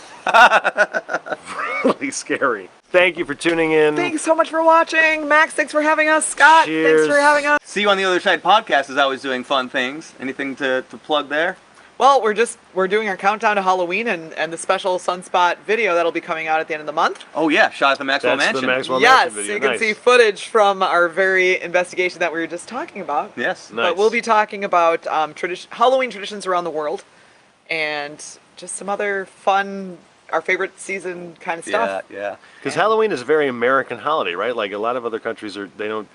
really scary. Thank you for tuning in. Thanks so much for watching. Max, thanks for having us. Scott, Cheers. thanks for having us. See You on the Other Side podcast is always doing fun things. Anything to plug there? Well, we're doing our countdown to Halloween and the special Sunspot video that'll be coming out at the end of the month. Oh yeah, shot at the Maxwell That's Mansion. the Maxwell Yes, Mansion video. you can Nice. see footage from our very investigation that we were just talking about. Yes. Nice. But we'll be talking about Halloween traditions around the world and just some other fun, our favorite season kind of stuff. Yeah. Because Halloween is a very American holiday, right? Like a lot of other countries they don't.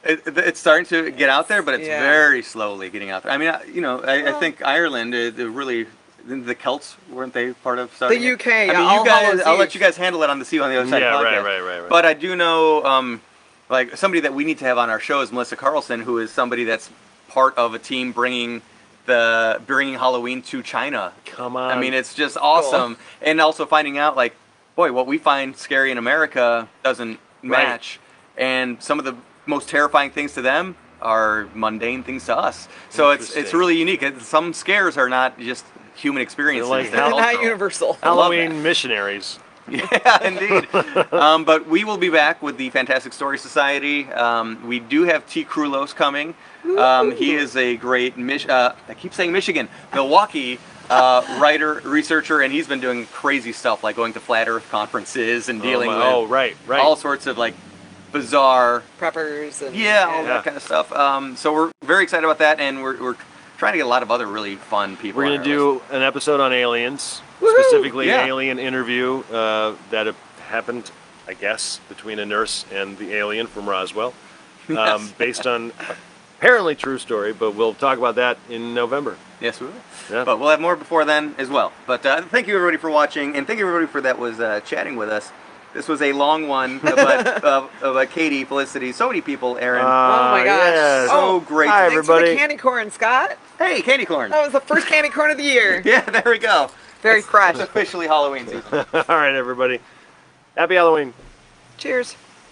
It's starting to get out there, but it's Yeah. very slowly getting out there. I mean, I think Ireland, really, the Celts, weren't they part of starting The it? UK, I mean, All you guys, Hallows I'll let Eve. you guys handle it on the See You on the Other Side Yeah, podcast. right. But I do know, like, somebody that we need to have on our show is Melissa Carlson, who is somebody that's part of a team bringing Halloween to China. Come on. I mean, it's just awesome. And also finding out, like, boy, what we find scary in America doesn't match. And some of the most terrifying things to them are mundane things to us. So it's really unique. Some scares are not just human experiences. They're like They're They're not cultural. universal. I love that. Halloween missionaries. Yeah, indeed. But we will be back with the Fantastic Story Society. We do have T. Krulos coming. He is a great, I keep saying Michigan, Milwaukee writer, researcher, and he's been doing crazy stuff like going to flat Earth conferences and dealing with right. all sorts of like bizarre, Preppers and all that kind of stuff. So we're very excited about that, and we're trying to get a lot of other really fun people. We're going to do an episode on aliens, specifically an alien interview that happened, I guess, between a nurse and the alien from Roswell, based on apparently true story, but we'll talk about that in November. Yes, we will. Yeah. But we'll have more before then as well. But thank you everybody for watching, and thank you everybody for that was chatting with us. This was a long one, but Katie, Felicity, so many people, Aaron. Oh my gosh. Yes. So great. Hi, Thanks everybody. for the candy corn, Scott. Hey, candy corn. That was the first candy corn of the year. Yeah, there we go. Very fresh. It's officially Halloween season. All right, everybody. Happy Halloween. Cheers.